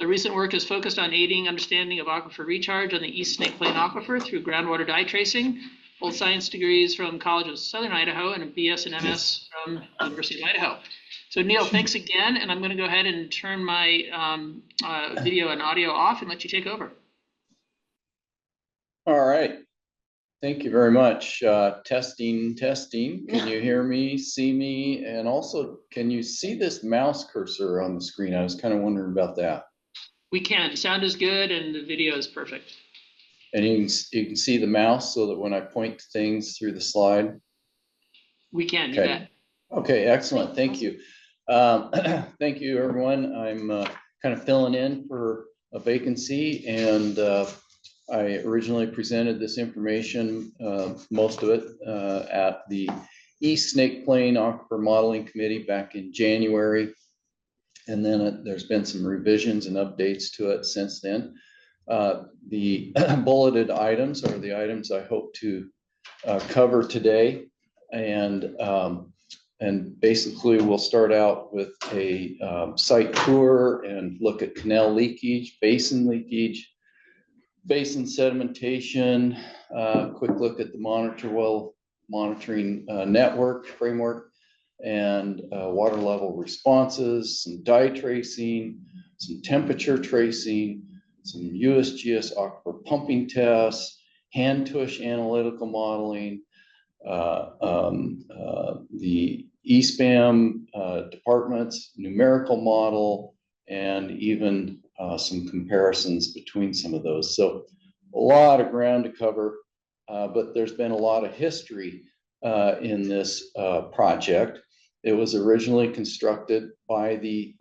So recent work is focused on aiding understanding of aquifer recharge on the East Snake Plain Aquifer through groundwater dye tracing. Both science degrees from College of Southern Idaho and a BS and MS from University of Idaho. So Neal, thanks again, and I'm going to go ahead and turn my video and audio off and let you take over. All right. Thank you very much. Testing. Can you hear me, see me? And also, can you see this mouse cursor on the screen? I was kind of wondering about that. We can. Sound is good and the video is perfect. And you can see the mouse so that when I point to things through the slide? We can, okay. You bet. Okay, excellent. Thank you. Thank you, everyone. I'm kind of filling in for a vacancy, and I originally presented this information, most of it, at the East Snake Plain Aquifer Modeling Committee back in January. And then there's been some revisions and updates to it since then. The bulleted items are the items I hope to cover today. And basically we'll start out with a site tour and look at canal leakage, basin leakage, basin sedimentation, quick look at the monitor well monitoring network framework, and water level responses, some dye tracing, some temperature tracing, some USGS aquifer pumping tests, hand tush analytical modeling, the ESPAM department's numerical model, and even some comparisons between some of those. So a lot of ground to cover, but there's been a lot of history in this project. It was originally constructed by the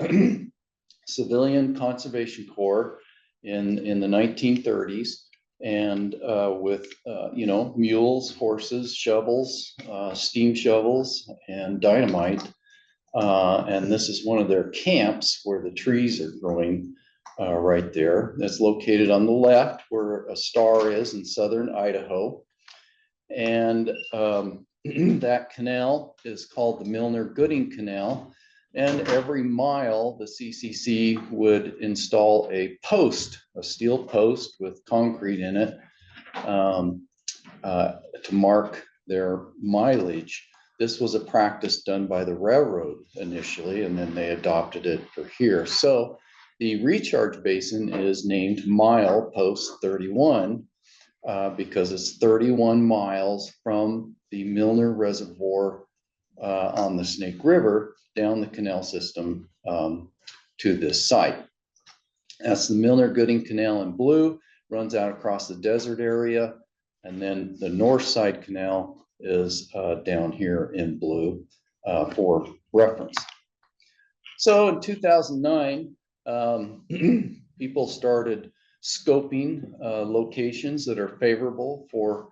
Civilian Conservation Corps in the 1930s, and with mules, horses, shovels, steam shovels, and dynamite. And this is one of their camps where the trees are growing right there. That's located on the left where a star is in southern Idaho. And that canal is called the Milner-Gooding Canal. And every mile, the CCC would install a post, a steel post with concrete in it, to mark their mileage. This was a practice done by the railroad initially, and then they adopted it for here. So the recharge basin is named Mile Post 31 because it's 31 miles from the Milner Reservoir on the Snake River down the canal system to this site. That's the Milner-Gooding Canal in blue, runs out across the desert area, and then the north side canal is down here in blue for reference. So in 2009, people started scoping locations that are favorable for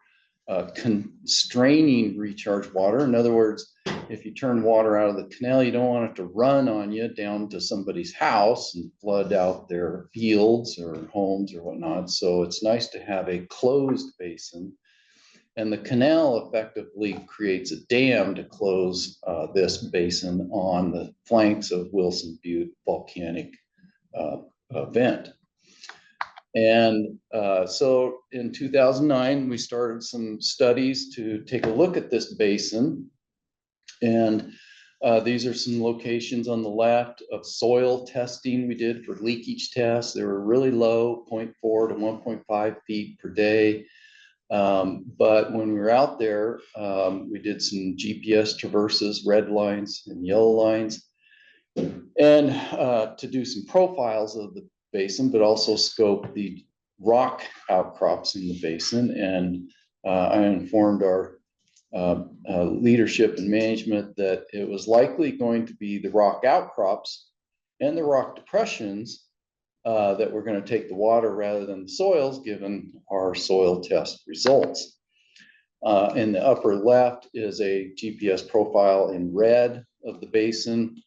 constraining recharge water. In other words, if you turn water out of the canal, you don't want it to run on you down to somebody's house and flood out their fields or homes or whatnot. So it's nice to have a closed basin. And the canal effectively creates a dam to close this basin on the flanks of Wilson Butte volcanic vent. And so in 2009, we started some studies to take a look at this basin. And these are some locations on the left of soil testing we did for leakage tests. They were really low, 0.4 to 1.5 feet per day. But when we were out there, we did some GPS traverses, red lines and yellow lines, and to do some profiles of the basin, but also scope the rock outcrops in the basin. And I informed our leadership and management that it was likely going to be the rock outcrops and the rock depressions that we're going to take the water rather than the soils, given our soil test results. In the upper left is a GPS profile in red of the basin.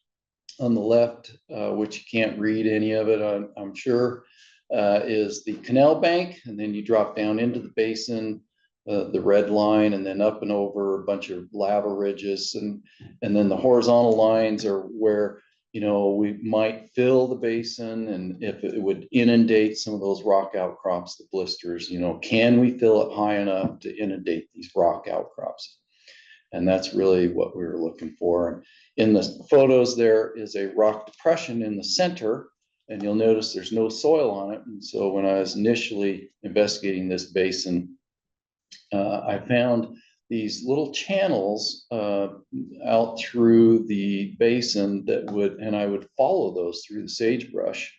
On the left, which you can't read any of it, I'm sure, is the canal bank. And then you drop down into the basin, the red line, and then up and over a bunch of lava ridges. And then the horizontal lines are where you know, we might fill the basin, and if it would inundate some of those rock outcrops, the blisters, you know, can we fill it high enough to inundate these rock outcrops? And that's really what we were looking for. In the photos, there is a rock depression in the center, and you'll notice there's no soil on it. And so when I was initially investigating this basin, I found these little channels out through the basin that would, and I would follow those through the sagebrush.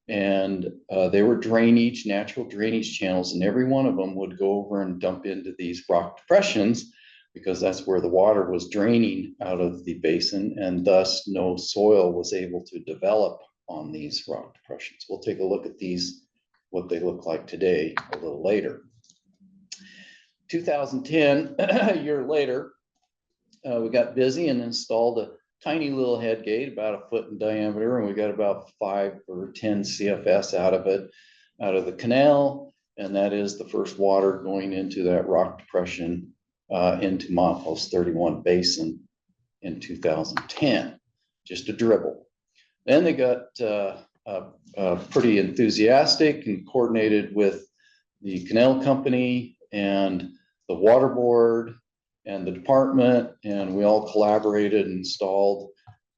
And they were drainage, natural drainage channels, and every one of them would go over and dump into these rock depressions, because that's where the water was draining out of the basin, and thus no soil was able to develop on these rock depressions. We'll take a look at these, what they look like today, a little later. 2010, a year later, we got busy and installed a tiny little head gate, about a foot in diameter, and we got about 5 or 10 CFS out of it, out of the canal, and that is the first water going into that rock depression into Montpost 31 Basin in 2010, just a dribble. Then they got pretty enthusiastic and coordinated with the canal company and the water board and the department, and we all collaborated and installed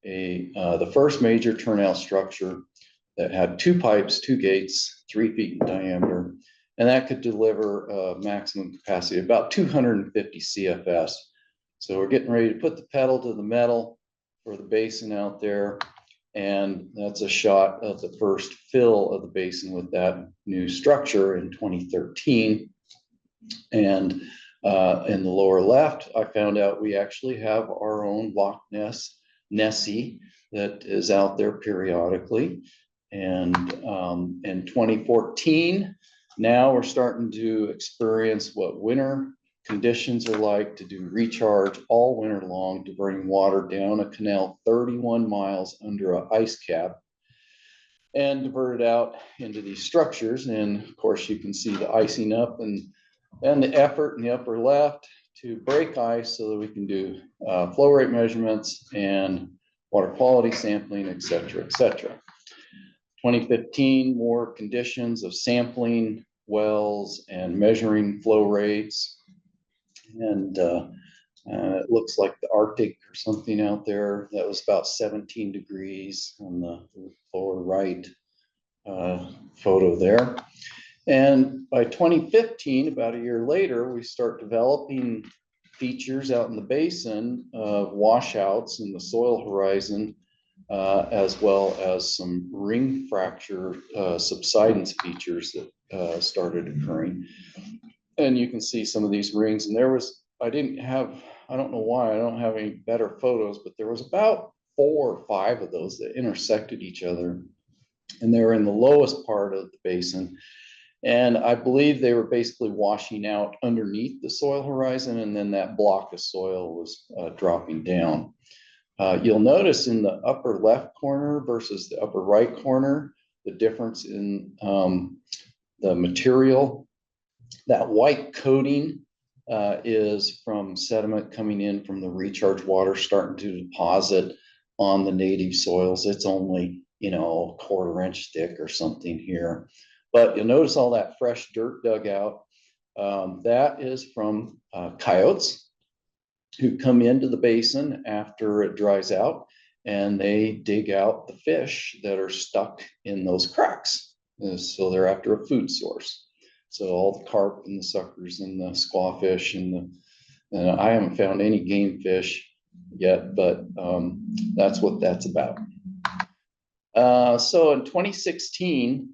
the first major turnout structure that had 2 pipes, 2 gates, 3 feet in diameter, and that could deliver a maximum capacity of about 250 CFS. So we're getting ready to put the pedal to the metal for the basin out there, and that's a shot of the first fill of the basin with that new structure in 2013. And in the lower left, I found out we actually have our own Loch Ness Nessie that is out there periodically. And in 2014, now we're starting to experience what winter conditions are like, to do recharge all winter long to bring water down a canal 31 miles under an ice cap and divert it out into these structures. And of course, you can see the icing up and the effort in the upper left to break ice so that we can do flow rate measurements and water quality sampling, et cetera, et cetera. 2015, more conditions of sampling wells and measuring flow rates. And it looks like the Arctic or something out there. That was about 17 degrees on the lower right photo there. And by 2015, about a year later, we start developing features out in the basin of washouts in the soil horizon, as well as some ring fracture subsidence features that started occurring. And you can see some of these rings. And there was, I don't know why I don't have any better photos, but there was about 4 or 5 of those that intersected each other. And they were in the lowest part of the basin. And I believe they were basically washing out underneath the soil horizon, and then that block of soil was dropping down. You'll notice in the upper left corner versus the upper right corner, the difference in the material. That white coating is from sediment coming in from the recharge water starting to deposit on the native soils. It's only, you know, a 1/4 inch thick or something here. But you'll notice all that fresh dirt dug out. That is from coyotes who come into the basin after it dries out, and they dig out the fish that are stuck in those cracks. So they're after a food source. So all the carp and the suckers and the squawfish and I haven't found any game fish yet, but that's what that's about. So in 2016,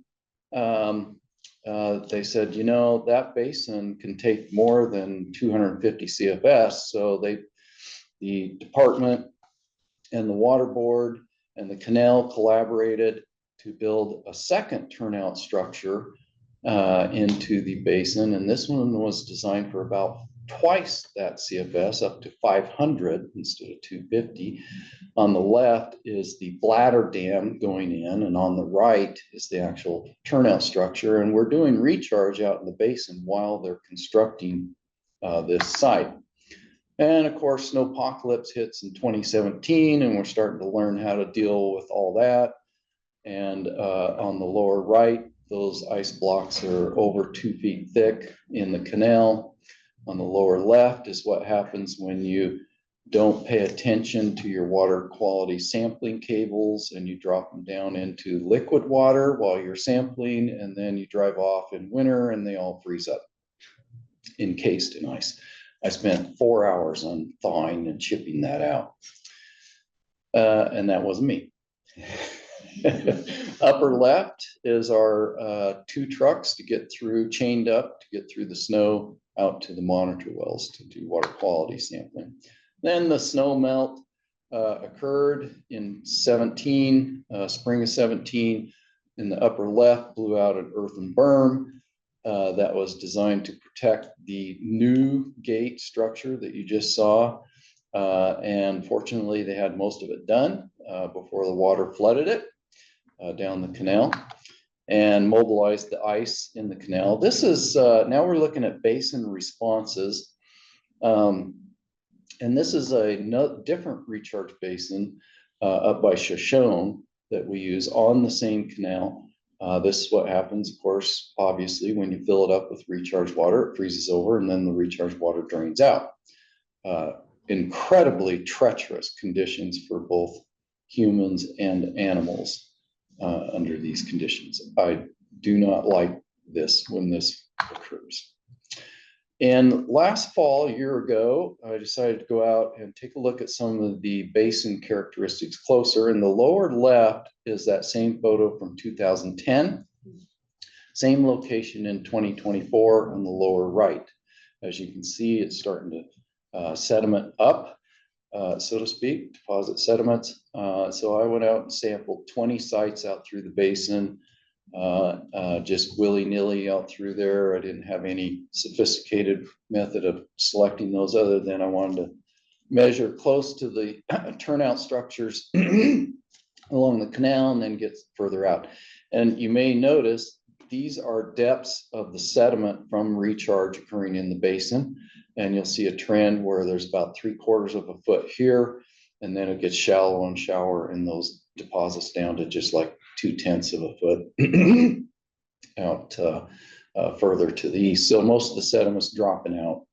they said, you know, that basin can take more than 250 CFS. So the department and the water board and the canal collaborated to build a second turnout structure into the basin. And this one was designed for about twice that CFS, up to 500 instead of 250. On the left is the bladder dam going in, and on the right is the actual turnout structure. And we're doing recharge out in the basin while they're constructing this site. And of course, snowpocalypse hits in 2017, and we're starting to learn how to deal with all that. And on the lower right, those ice blocks are over 2 feet thick in the canal. On the lower left is what happens when you don't pay attention to your water quality sampling cables and you drop them down into liquid water while you're sampling, and then you drive off in winter and they all freeze up, encased in ice. I spent 4 hours on thawing and chipping that out. And that wasn't me. Upper left is our 2 trucks to get through, chained up to get through the snow out to the monitor wells to do water quality sampling. Then the snow melt occurred in 17, spring of 17. In the upper left, blew out an earthen berm that was designed to protect the new gate structure that you just saw. And fortunately, they had most of it done before the water flooded it down the canal and mobilized the ice in the canal. This is, now we're looking at basin responses. And this is a different recharge basin up by Shoshone that we use on the same canal. This is what happens, of course, obviously, when you fill it up with recharge water, it freezes over and then the recharge water drains out. Incredibly treacherous conditions for both humans and animals under these conditions. I do not like this when this occurs. And last fall, a year ago, I decided to go out and take a look at some of the basin characteristics closer. In the lower left is that same photo from 2010, same location in 2024 on the lower right. As you can see, it's starting to sediment up, so to speak, deposit sediments. So I went out and sampled 20 sites out through the basin, just willy-nilly out through there. I didn't have any sophisticated method of selecting those other than I wanted to measure close to the turnout structures along the canal and then get further out. And you may notice these are depths of the sediment from recharge occurring in the basin. And you'll see a trend where there's about 3/4 of a foot here, and then it gets shallow and shallower in those deposits down to just like 2/10 of a foot out further to the east. So most of the sediment's dropping out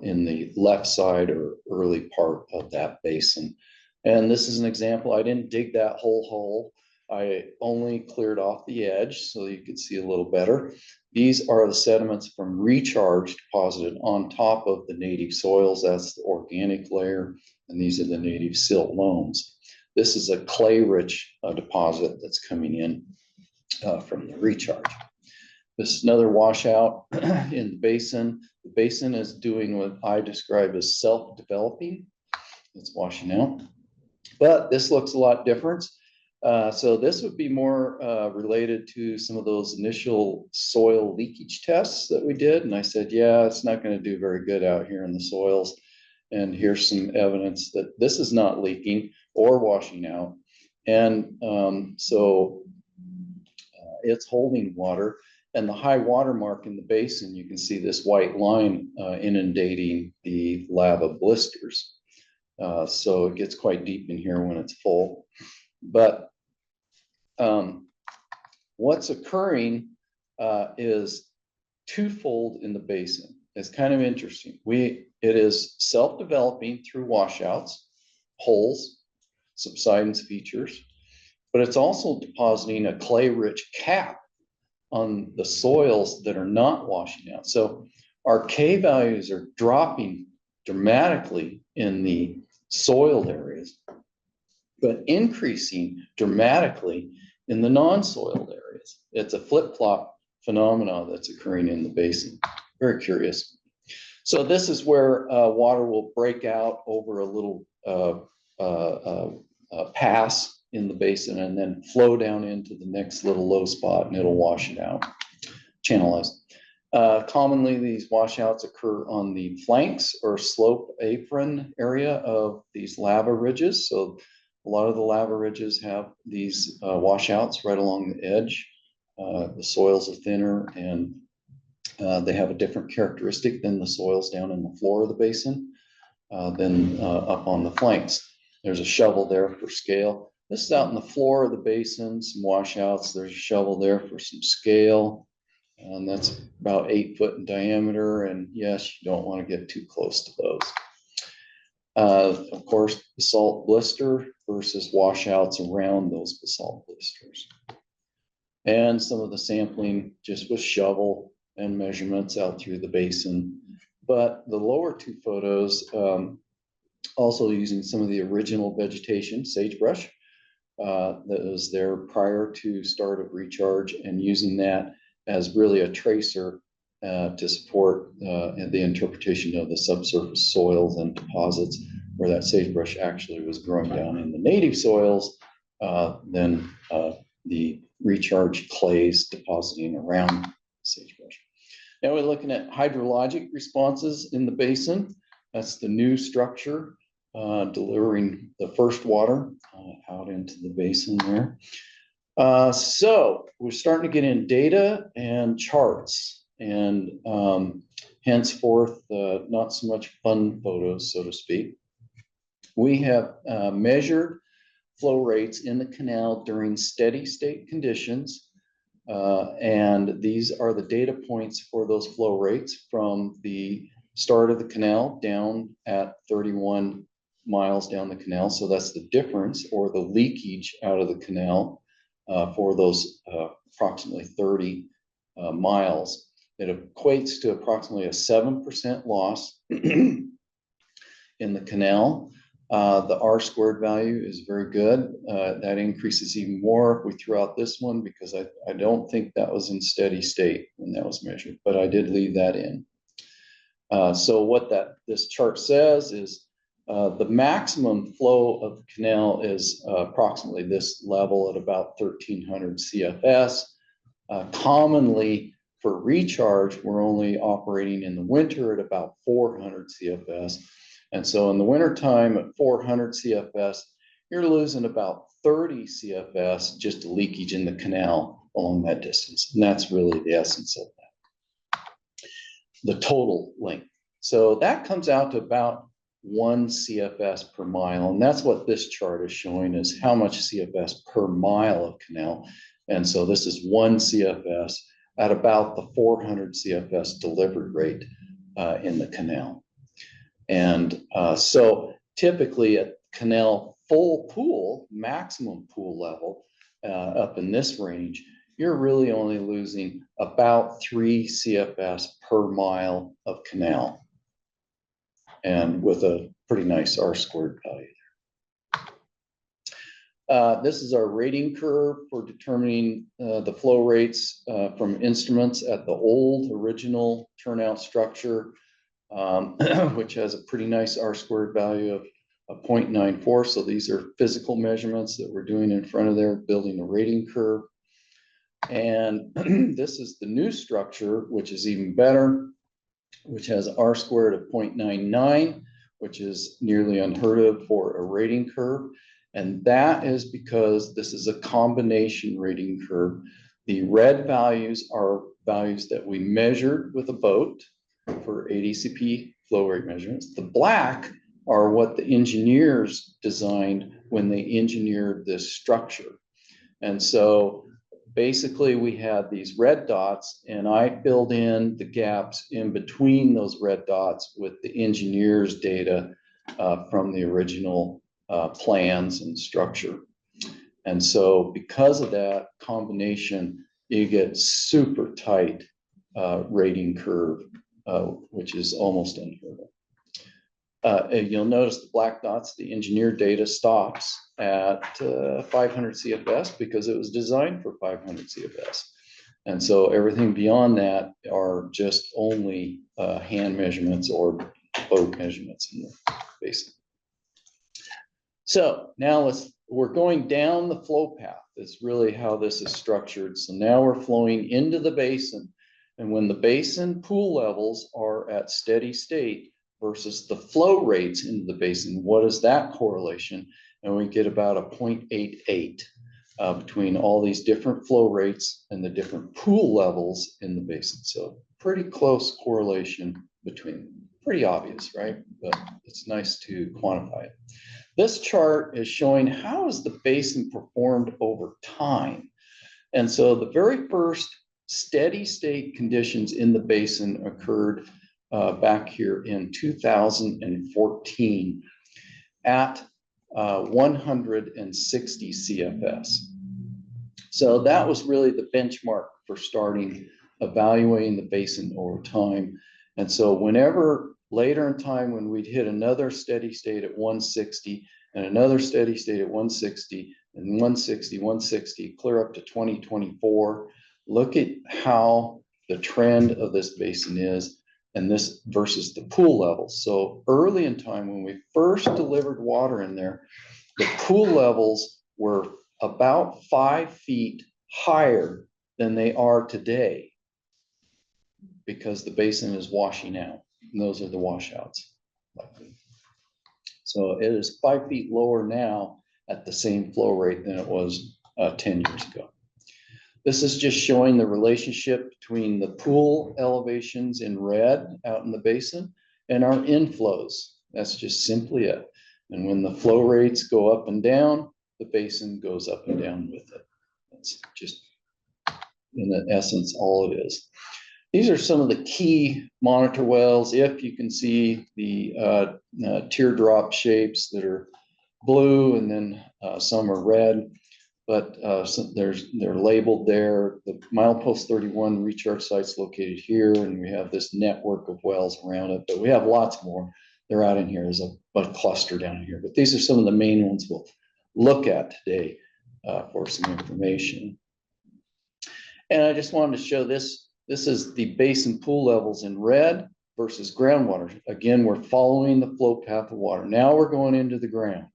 in the left side or early part of that basin. And this is an example. I didn't dig that whole hole. I only cleared off the edge so you could see a little better. These are the sediments from recharge deposited on top of the native soils. That's the organic layer, and these are the native silt loams. This is a clay-rich deposit that's coming in from the recharge. This is another washout in the basin. The basin is doing what I describe as self-developing. It's washing out, but this looks a lot different. So this would be more related to some of those initial soil leakage tests that we did. And I said, yeah, it's not going to do very good out here in the soils. And here's some evidence that this is not leaking or washing out. And so it's holding water. And the high water mark in the basin, you can see this white line inundating the lava blisters. So it gets quite deep in here when it's full. But what's occurring is twofold in the basin. It's kind of interesting. It is self-developing through washouts, holes, subsidence features, but it's also depositing a clay-rich cap on the soils that are not washing out. So our K values are dropping dramatically in the soiled areas, but increasing dramatically in the non-soiled areas. It's a flip-flop phenomenon that's occurring in the basin. Very curious. So this is where water will break out over a little pass in the basin and then flow down into the next little low spot, and it'll wash it out, channelize. Commonly, these washouts occur on the flanks or slope apron area of these lava ridges. So a lot of the lava ridges have these washouts right along the edge. The soils are thinner and they have a different characteristic than the soils down in the floor of the basin. than up on the flanks. There's a shovel there for scale. This is out in the floor of the basin, some washouts. There's a shovel there for some scale. And that's about 8 foot in diameter. And yes, you don't want to get too close to those. Of course, basalt blister versus washouts around those basalt blisters. And some of the sampling just with shovel and measurements out through the basin. But the lower two photos, also using some of the original vegetation, sagebrush, that was there prior to start of recharge, and using that as really a tracer to support the interpretation of the subsurface soils and deposits, where that sagebrush actually was growing down in the native soils, then the recharge clays depositing around sagebrush. Now we're looking at hydrologic responses in the basin. That's the new structure delivering the first water out into the basin there. So we're starting to get in data and charts, and henceforth, not so much fun photos, so to speak. We have measured flow rates in the canal during steady state conditions. And these are the data points for those flow rates from the start of the canal down at 31 miles down the canal. So that's the difference, or the leakage out of the canal for those approximately 30 miles. It equates to approximately a 7% loss in the canal. The R squared value is very good. That increases even more if we threw out this one, because I don't think that was in steady state when that was measured, but I did leave that in. So what this chart says is the maximum flow of the canal is approximately this level at about 1300 CFS. Commonly for recharge, we're only operating in the winter at about 400 CFS. And so in the wintertime at 400 CFS, you're losing about 30 CFS just leakage in the canal along that distance. And that's really the essence of that, the total length. So that comes out to about 1 CFS per mile. And that's what this chart is showing, is how much CFS per mile of canal. And so this is 1 CFS at about the 400 CFS delivered rate in the canal. And so typically at canal full pool, maximum pool level, up in this range, you're really only losing about 3 CFS per mile of canal, and with a pretty nice R squared value there. This is our rating curve for determining the flow rates from instruments at the old original turnout structure, which has a pretty nice R squared value of 0.94. So these are physical measurements that we're doing in front of there, building a rating curve. And this is the new structure, which is even better, which has R squared of 0.99, which is nearly unheard of for a rating curve. And that is because this is a combination rating curve. The red values are values that we measured with a boat for ADCP flow rate measurements. The black are what the engineers designed when they engineered this structure. And so basically we had these red dots, and I filled in the gaps in between those red dots with the engineers' data from the original plans and structure. And so because of that combination, you get super tight rating curve, which is almost unheard of. You'll notice the black dots, the engineer data stops at 500 CFS because it was designed for 500 CFS. And so everything beyond that are just only hand measurements or boat measurements in the basin. So now we're going down the flow path. That's really how this is structured. So now we're flowing into the basin. And when the basin pool levels are at steady state versus the flow rates into the basin, what is that correlation? And we get about a 0.88 between all these different flow rates and the different pool levels in the basin. So pretty close correlation between them. pretty obvious, right? But it's nice to quantify it. This chart is showing how has the basin performed over time. And so the very first steady state conditions in the basin occurred back here in 2014 at 160 CFS. So that was really the benchmark for starting evaluating the basin over time. And so whenever later in time, when we'd hit another steady state at 160 and another steady state at 160 and 160, 160, clear up to 2024, look at how the trend of this basin is and this versus the pool levels. So early in time, when we first delivered water in there, the pool levels were about 5 feet higher than they are today because the basin is washing out. And those are the washouts. So it is 5 feet lower now at the same flow rate than it was 10 years ago. This is just showing the relationship between the pool elevations in red out in the basin and our inflows. That's just simply it. And when the flow rates go up and down, the basin goes up and down with it. That's just, in essence, all it is. These are some of the key monitor wells. If you can see the teardrop shapes that are blue and then some are red, but so they're labeled there. The milepost 31 recharge site's located here, and we have this network of wells around it, but we have lots more. They're out in here. There's a cluster down here, but these are some of the main ones we'll look at today for some information. And I just wanted to show this. This is the basin pool levels in red versus groundwater. Again, we're following the flow path of water. Now we're going into the ground.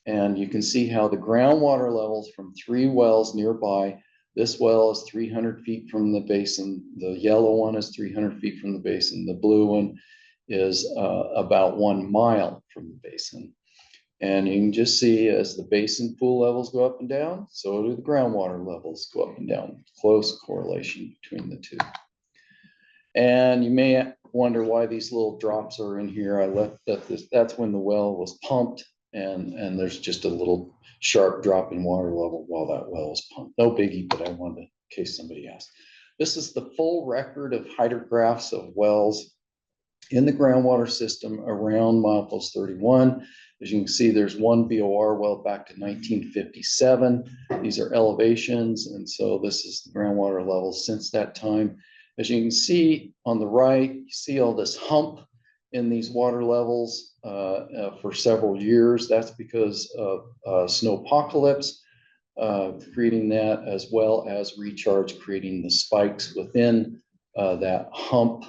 And you can see how the groundwater levels from 3 wells nearby. This well is 300 feet from the basin. The yellow one is 300 feet from the basin. The blue one is about 1 mile from the basin. And you can just see as the basin pool levels go up and down, so do the groundwater levels go up and down. Close correlation between the two. And you may wonder why these little drops are in here. I left this, that's when the well was pumped, and there's just a little sharp drop in water level while that well was pumped. No biggie, but I wanted to, in case somebody asked. This is the full record of hydrographs of wells in the groundwater system around milepost 31. As you can see, there's 1 BOR well back to 1957. These are elevations, and so this is the groundwater levels since that time. As you can see on the right, you see all this hump in these water levels for several years. That's because of snowpocalypse creating that, as well as recharge creating the spikes within that hump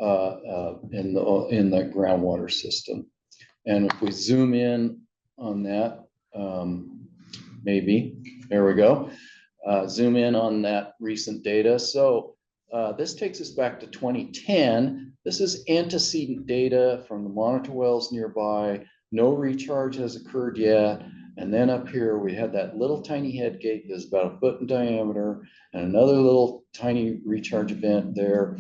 in the groundwater system. And if we zoom in on that, maybe, there we go. Zoom in on that recent data. So this takes us back to 2010. This is antecedent data from the monitor wells nearby. No recharge has occurred yet. And then up here, we had that little tiny head gate that's about 1 foot in diameter, and another little tiny recharge event there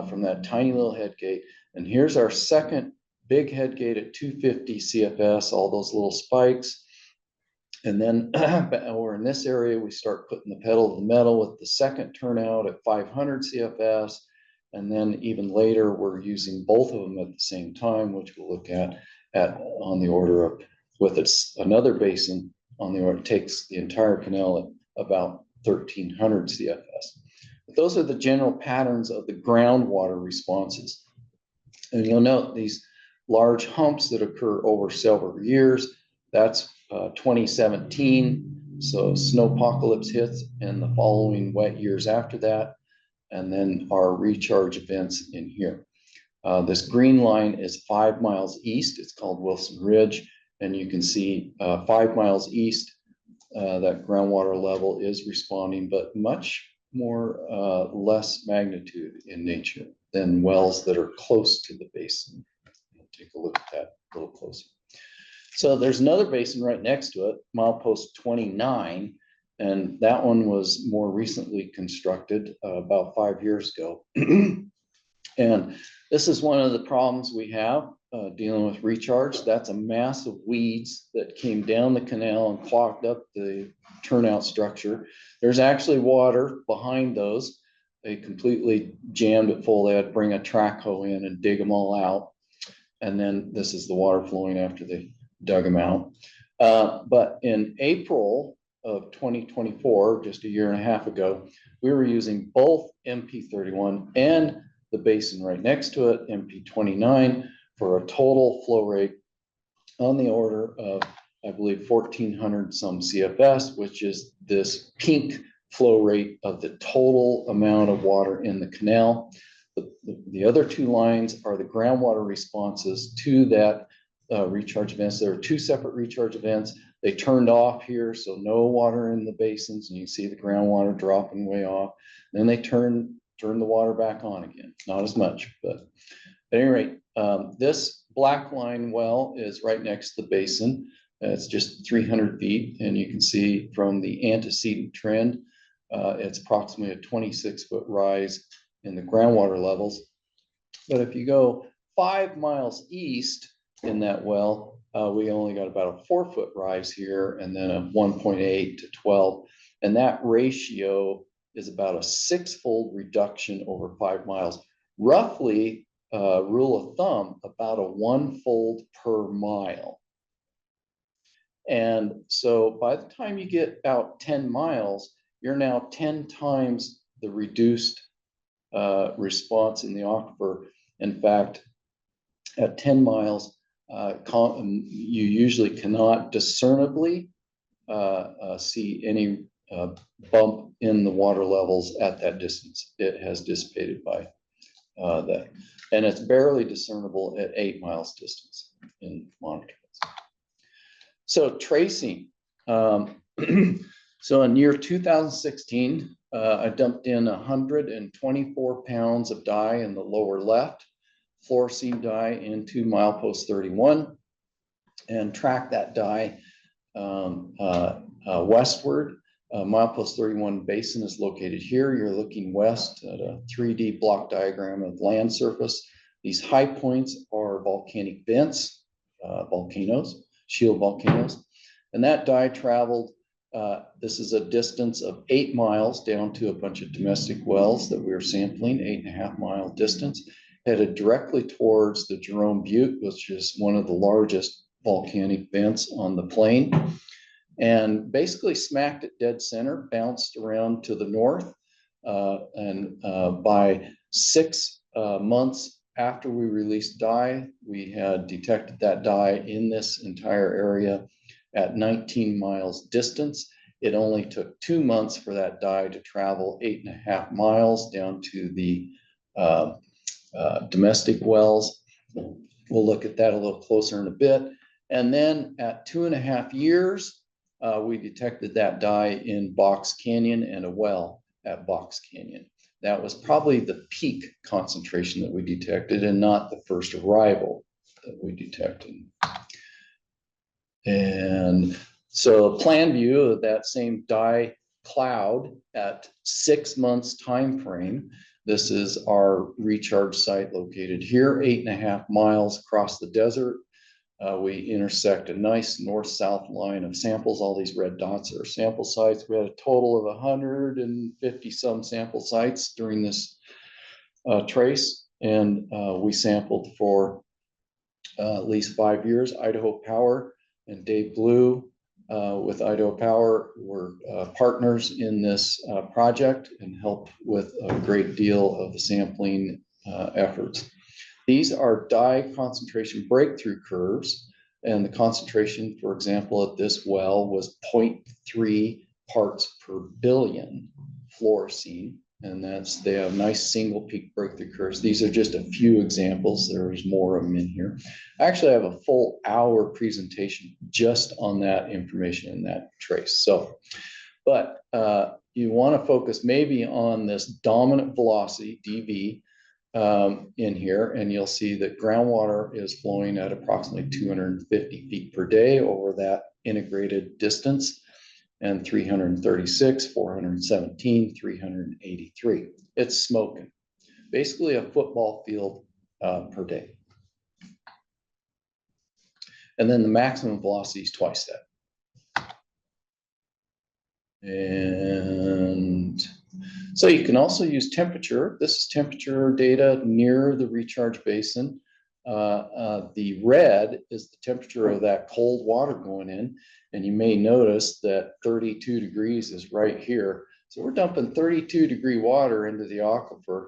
from that tiny little head gate. And here's our second big head gate at 250 CFS, all those little spikes. And then over in this area, we start putting the pedal to the metal with the second turnout at 500 CFS. And then even later, we're using both of them at the same time, which we'll look at on the order of, with its another basin on the order, it takes the entire canal at about 1300 CFS. But those are the general patterns of the groundwater responses. And you'll note these large humps that occur over several years. That's 2017. So snowpocalypse hits and the following wet years after that. And then our recharge events in here. This green line is 5 miles east. It's called Wilson Ridge. And you can see 5 miles east, that groundwater level is responding, but much more less magnitude in nature than wells that are close to the basin. We'll take a look at that a little closer. So there's another basin right next to it, milepost 29, and that one was more recently constructed about 5 years ago. And this is one of the problems we have dealing with recharge. That's a mass of weeds that came down the canal and clogged up the turnout structure. There's actually water behind those. They completely jammed it full. They had to bring a track hoe in and dig them all out. And then this is the water flowing after they dug them out. But in April of 2024, just a year and a half ago, we were using both MP31 and the basin right next to it, MP29, for a total flow rate on the order of, I believe, 1,400 some CFS, which is this pink flow rate of the total amount of water in the canal. The other two lines are the groundwater responses to that recharge events. There are two separate recharge events. They turned off here, so no water in the basins, and you see the groundwater dropping way off. Then they turn the water back on again. Not as much, but at any rate, this black line well is right next to the basin. It's just 300 feet, and you can see from the antecedent trend, it's approximately a 26-foot rise in the groundwater levels. But if you go 5 miles east in that well, we only got about a 4-foot rise here, and then a 1.8 to 12. And that ratio is about a 6-fold reduction over 5 miles. Roughly, rule of thumb, about a 1-fold per mile. And so by the time you get out 10 miles, you're now 10 times the reduced response in the aquifer. In fact, at 10 miles, you usually cannot discernibly see any bump in the water levels at that distance. It has dissipated by that. And it's barely discernible at 8 miles distance in monitoring. So tracing. So in year 2016, I dumped in 124 pounds of dye in the lower left, fluorescein dye into milepost 31, and tracked that dye westward. Milepost 31 basin is located here. You're looking west at a 3D block diagram of land surface. These high points are volcanic vents, volcanoes, shield volcanoes. And that dye traveled, this is a distance of 8 miles down to a bunch of domestic wells that we were sampling, 8.5 mile distance, headed directly towards the Jerome Butte, which is one of the largest volcanic vents on the plain, and basically smacked it dead center, bounced around to the north. And by 6 months after we released dye, we had detected that dye in this entire area at 19 miles distance. It only took 2 months for that dye to travel 8.5 miles down to the domestic wells. We'll look at that a little closer in a bit. And then at 2.5 years, we detected that dye in Box Canyon and a well at Box Canyon. That was probably the peak concentration that we detected and not the first arrival that we detected. And so a plan view of that same dye cloud at 6 months time frame. This is our recharge site located here, 8.5 miles across the desert. We intersect a nice north-south line of samples. All these red dots are sample sites. We had a total of 150 some sample sites during this trace, and we sampled for at least 5 years. Idaho Power and Dave Blue with Idaho Power were partners in this project and helped with a great deal of the sampling efforts. These are dye concentration breakthrough curves, and the concentration, for example, at this well was 0.3 parts per billion fluorescein, and they have nice single peak breakthrough curves. These are just a few examples. There's more of them in here. I actually have a full hour presentation just on that information in that trace. So, but you want to focus maybe on this dominant velocity, dV, in here, and you'll see that groundwater is flowing at approximately 250 feet per day over that integrated distance, and 336, 417, 383. It's smoking. basically a football field per day. And then the maximum velocity is twice that. And so you can also use temperature. This is temperature data near the recharge basin. The red is the temperature of that cold water going in. And you may notice that 32 degrees is right here. So we're dumping 32-degree water into the aquifer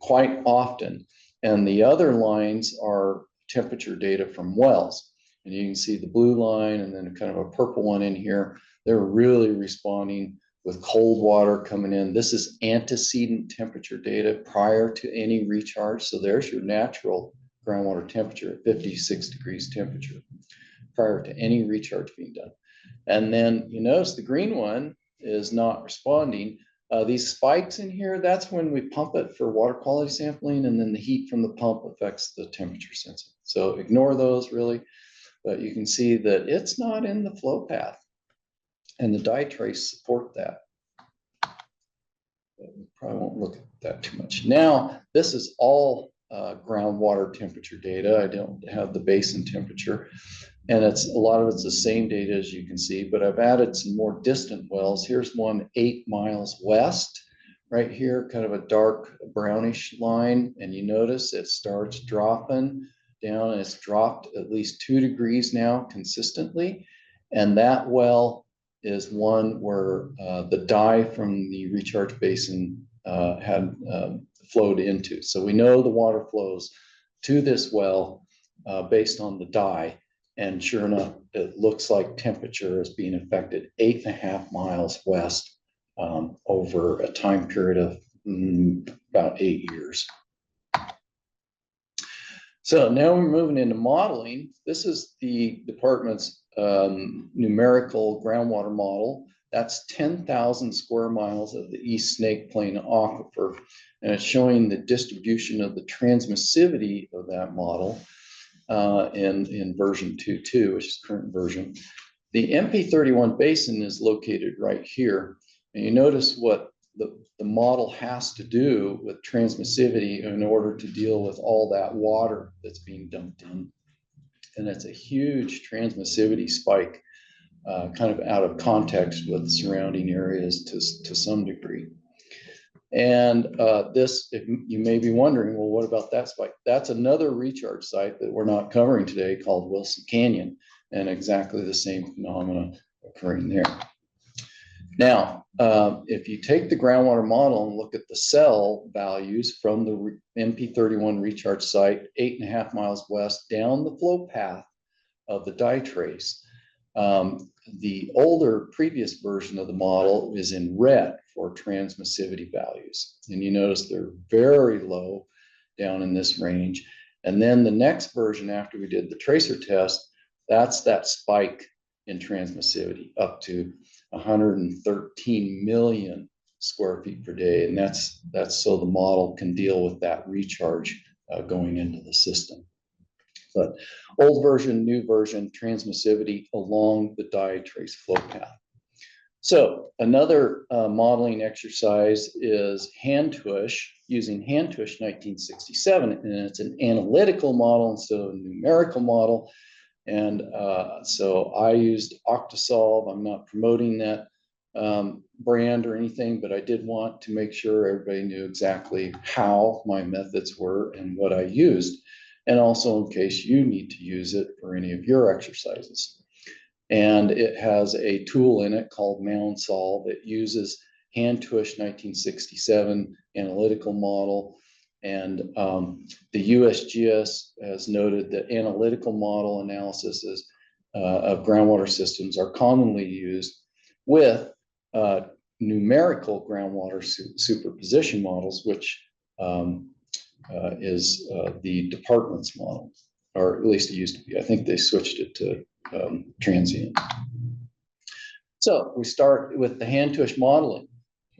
quite often. And the other lines are temperature data from wells. And you can see the blue line and then kind of a purple one in here. They're really responding with cold water coming in. This is antecedent temperature data prior to any recharge. So there's your natural groundwater temperature at 56 degrees temperature prior to any recharge being done. And then you notice the green one is not responding. These spikes in here, that's when we pump it for water quality sampling, and then the heat from the pump affects the temperature sensing. So ignore those really, but you can see that it's not in the flow path. And the dye trace support that. But we probably won't look at that too much. Now, this is all groundwater temperature data. I don't have the basin temperature. And a lot of it's the same data as you can see, but I've added some more distant wells. Here's one 8 miles west, right here, kind of a dark brownish line. And you notice it starts dropping down, and it's dropped at least 2 degrees now consistently. And that well is one where the dye from the recharge basin had flowed into. So we know the water flows to this well based on the dye. And sure enough, it looks like temperature is being affected 8.5 miles west over a time period of about 8 years. So now we're moving into modeling. This is the department's numerical groundwater model. That's 10,000 square miles of the East Snake Plain Aquifer. And it's showing the distribution of the transmissivity of that model in version 2.2, which is current version. The MP31 basin is located right here. And you notice what the model has to do with transmissivity in order to deal with all that water that's being dumped in. And it's a huge transmissivity spike, kind of out of context with surrounding areas to some degree. And this, if you may be wondering, well, what about that spike? That's another recharge site that we're not covering today called Wilson Canyon, and exactly the same phenomena occurring there. Now, if you take the groundwater model and look at the cell values from the MP31 recharge site, 8.5 miles west down the flow path of the dye trace, the older previous version of the model is in red for transmissivity values. And you notice they're very low down in this range. And then the next version after we did the tracer test, that's that spike in transmissivity up to 113 million square feet per day. And that's so the model can deal with that recharge going into the system. But old version, new version, transmissivity along the dye trace flow path. So another modeling exercise is hand tush, using hand tush 1967, and it's an analytical model instead of a numerical model. And so I used Octosolve. I'm not promoting that brand or anything, but I did want to make sure everybody knew exactly how my methods were and what I used. And also in case you need to use it for any of your exercises. And it has a tool in it called Mound Solve. It uses hand tush 1967 analytical model. And the USGS has noted that analytical model analysis of groundwater systems are commonly used with numerical groundwater superposition models, which is the department's model, or at least it used to be. I think they switched it to transient. So we start with the hand tush modeling.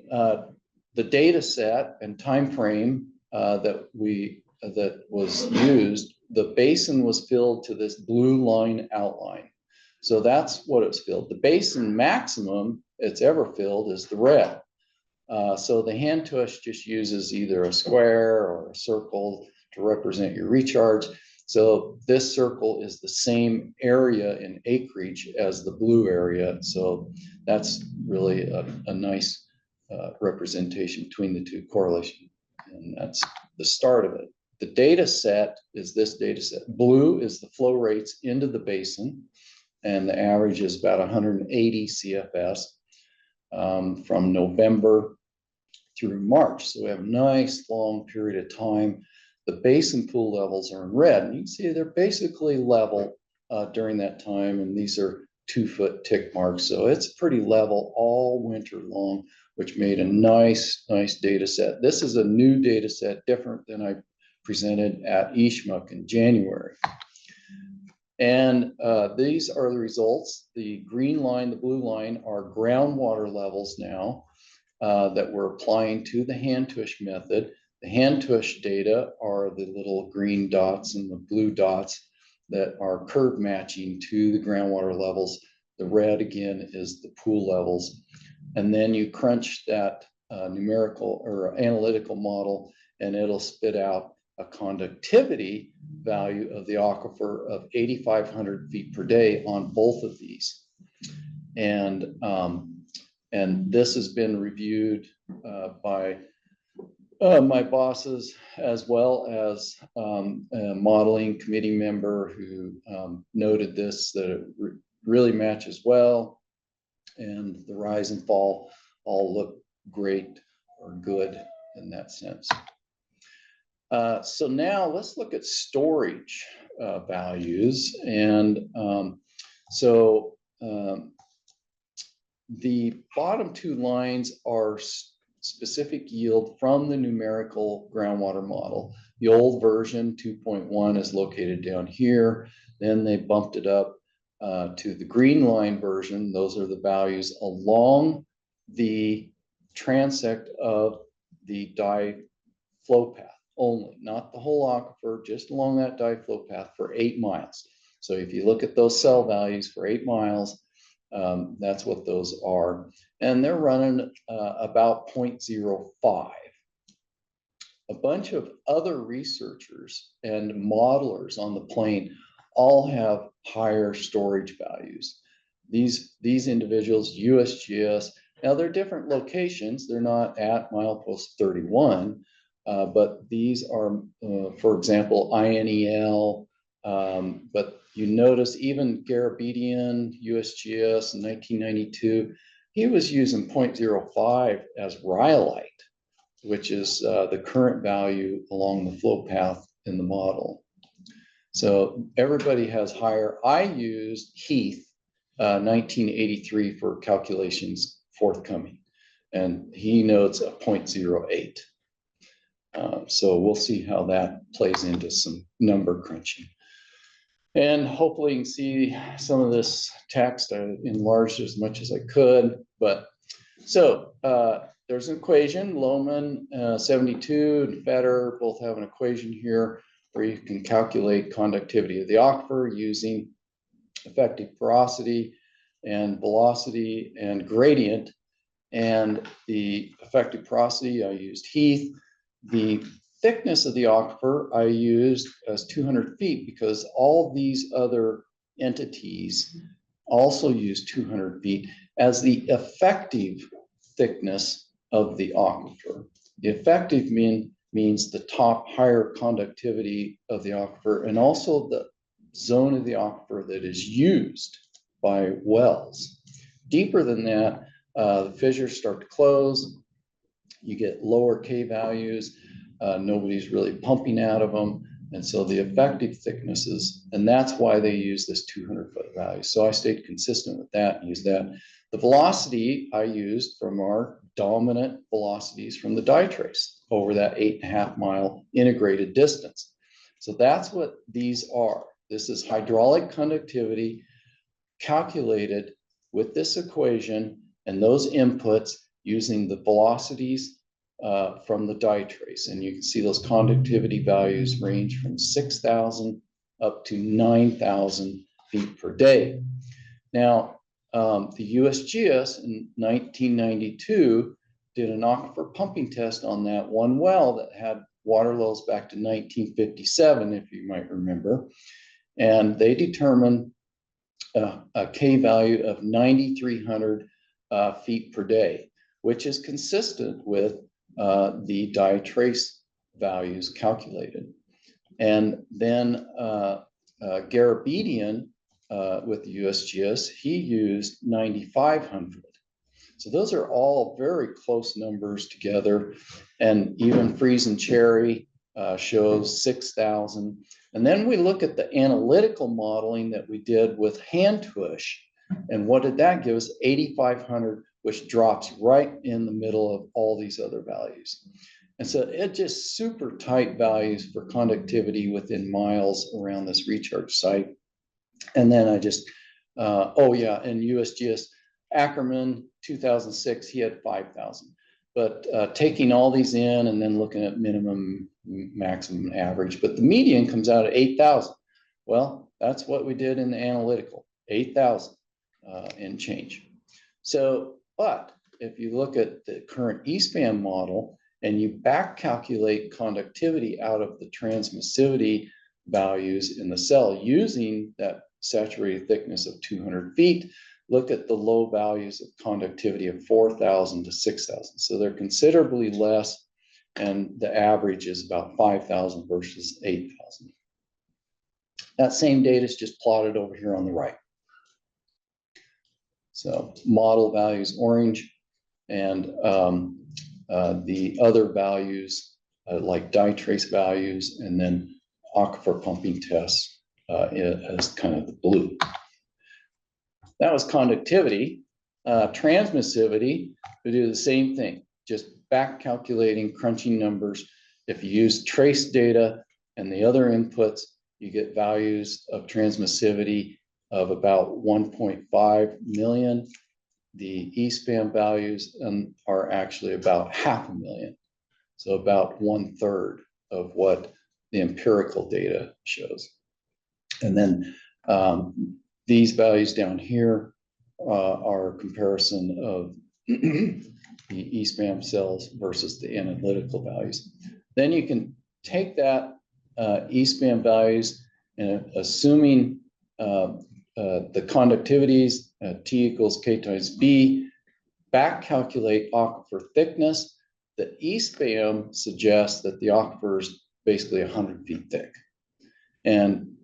The data set and time frame that was used, the basin was filled to this blue line outline. So that's what it's filled. The basin maximum it's ever filled is the red. So the hand tush just uses either a square or a circle to represent your recharge. So this circle is the same area in acreage as the blue area. So that's really a nice representation between the two, correlation. And that's the start of it. The data set is this data set. Blue is the flow rates into the basin, and the average is about 180 CFS from November through March. So we have a nice long period of time. The basin pool levels are in red, and you can see they're basically level during that time, and these are 2-foot tick marks. So it's pretty level all winter long, which made a nice data set. This is a new data set, different than I presented at ESHMUC in January. And these are the results. The green line, the blue line are groundwater levels now that we're applying to the hand tush method. The hand tush data are the little green dots and the blue dots that are curve matching to the groundwater levels. The red again is the pool levels. And then you crunch that numerical or analytical model, and it'll spit out a conductivity value of the aquifer of 8,500 feet per day on both of these. And this has been reviewed by my bosses, as well as a modeling committee member who noted this, that it really matches well, and the rise and fall all look great or good in that sense. So now let's look at storage values. And the bottom two lines are specific yield from the numerical groundwater model. The old version 2.1 is located down here. Then they bumped it up to the green line version. Those are the values along the transect of the dye flow path only, not the whole aquifer, just along that dye flow path for 8 miles. So if you look at those cell values for 8 miles, that's what those are. And they're running about 0.05. A bunch of other researchers and modelers on the plain all have higher storage values. These individuals, USGS, now they're different locations. They're not at milepost 31, but these are, for example, INEL, but you notice even Garabedian, USGS in 1992, he was using 0.05 as rhyolite, which is the current value along the flow path in the model. So everybody has higher. I used Heath 1983 for calculations forthcoming, and he notes a 0.08. So we'll see how that plays into some number crunching. And hopefully you can see some of this text. I enlarged as much as I could, but so there's an equation. Lohmann 72 and Fetter both have an equation here where you can calculate conductivity of the aquifer using effective porosity and velocity and gradient. And the effective porosity, I used Heath. The thickness of the aquifer I used as 200 feet because all these other entities also use 200 feet as the effective thickness of the aquifer. The effective means the top higher conductivity of the aquifer, and also the zone of the aquifer that is used by wells. Deeper than that, the fissures start to close. You get lower K values. Nobody's really pumping out of them. And so the effective thicknesses, and that's why they use this 200-foot value. So I stayed consistent with that and used that. The velocity I used from our dominant velocities from the dye trace over that 8.5 mile integrated distance. So that's what these are. This is hydraulic conductivity calculated with this equation and those inputs using the velocities from the dye trace. And you can see those conductivity values range from 6,000 up to 9,000 feet per day. Now, the USGS in 1992 did an aquifer pumping test on that one well that had water levels back to 1957, if you might remember. And they determined a K value of 9,300 feet per day, which is consistent with the dye trace values calculated. And then Garabedian with the USGS, he used 9,500. So those are all very close numbers together. And even Freeze and Cherry shows 6,000. And then we look at the analytical modeling that we did with hand tush. And what did that give us? 8,500, which drops right in the middle of all these other values. And so it just super tight values for conductivity within miles around this recharge site. And then I just, oh yeah, and USGS, Ackerman, 2006, he had 5,000. But taking all these in and then looking at minimum, maximum, average, but the median comes out at 8,000. Well, that's what we did in the analytical, 8,000 and change. So, but if you look at the current eSpan model and you back calculate conductivity out of the transmissivity values in the cell using that saturated thickness of 200 feet, look at the low values of conductivity of 4,000 to 6,000. So they're considerably less, and the average is about 5,000 versus 8,000. That same data is just plotted over here on the right. So model values orange, and the other values like dye trace values, and then aquifer pumping tests as kind of the blue. That was conductivity. Transmissivity, we do the same thing, just back calculating, crunching numbers. If you use trace data and the other inputs, you get values of transmissivity of about 1.5 million. The eSpan values are actually about 500,000. So about 1/3 of what the empirical data shows. And then these values down here are a comparison of the eSpan cells versus the analytical values. Then you can take that eSpan values and assuming the conductivities, T equals K times B, back calculate aquifer thickness. The eSpan suggests that the aquifer is basically 100 feet thick. And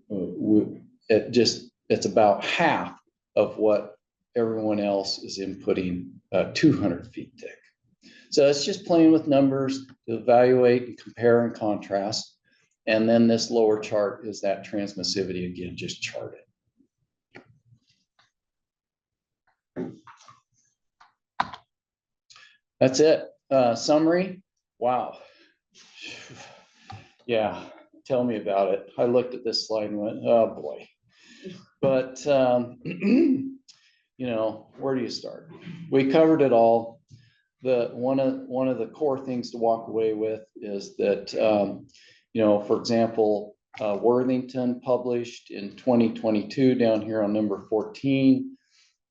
it's about half of what everyone else is inputting 200 feet thick. So it's just playing with numbers to evaluate and compare and contrast. And then this lower chart is that transmissivity again, just charted. That's it. Summary. Wow. Yeah, tell me about it. I looked at this slide and went, oh boy. But, you know, where do you start? We covered it all. One of the core things to walk away with is that, you know, for example, Worthington published in 2022 down here on number 14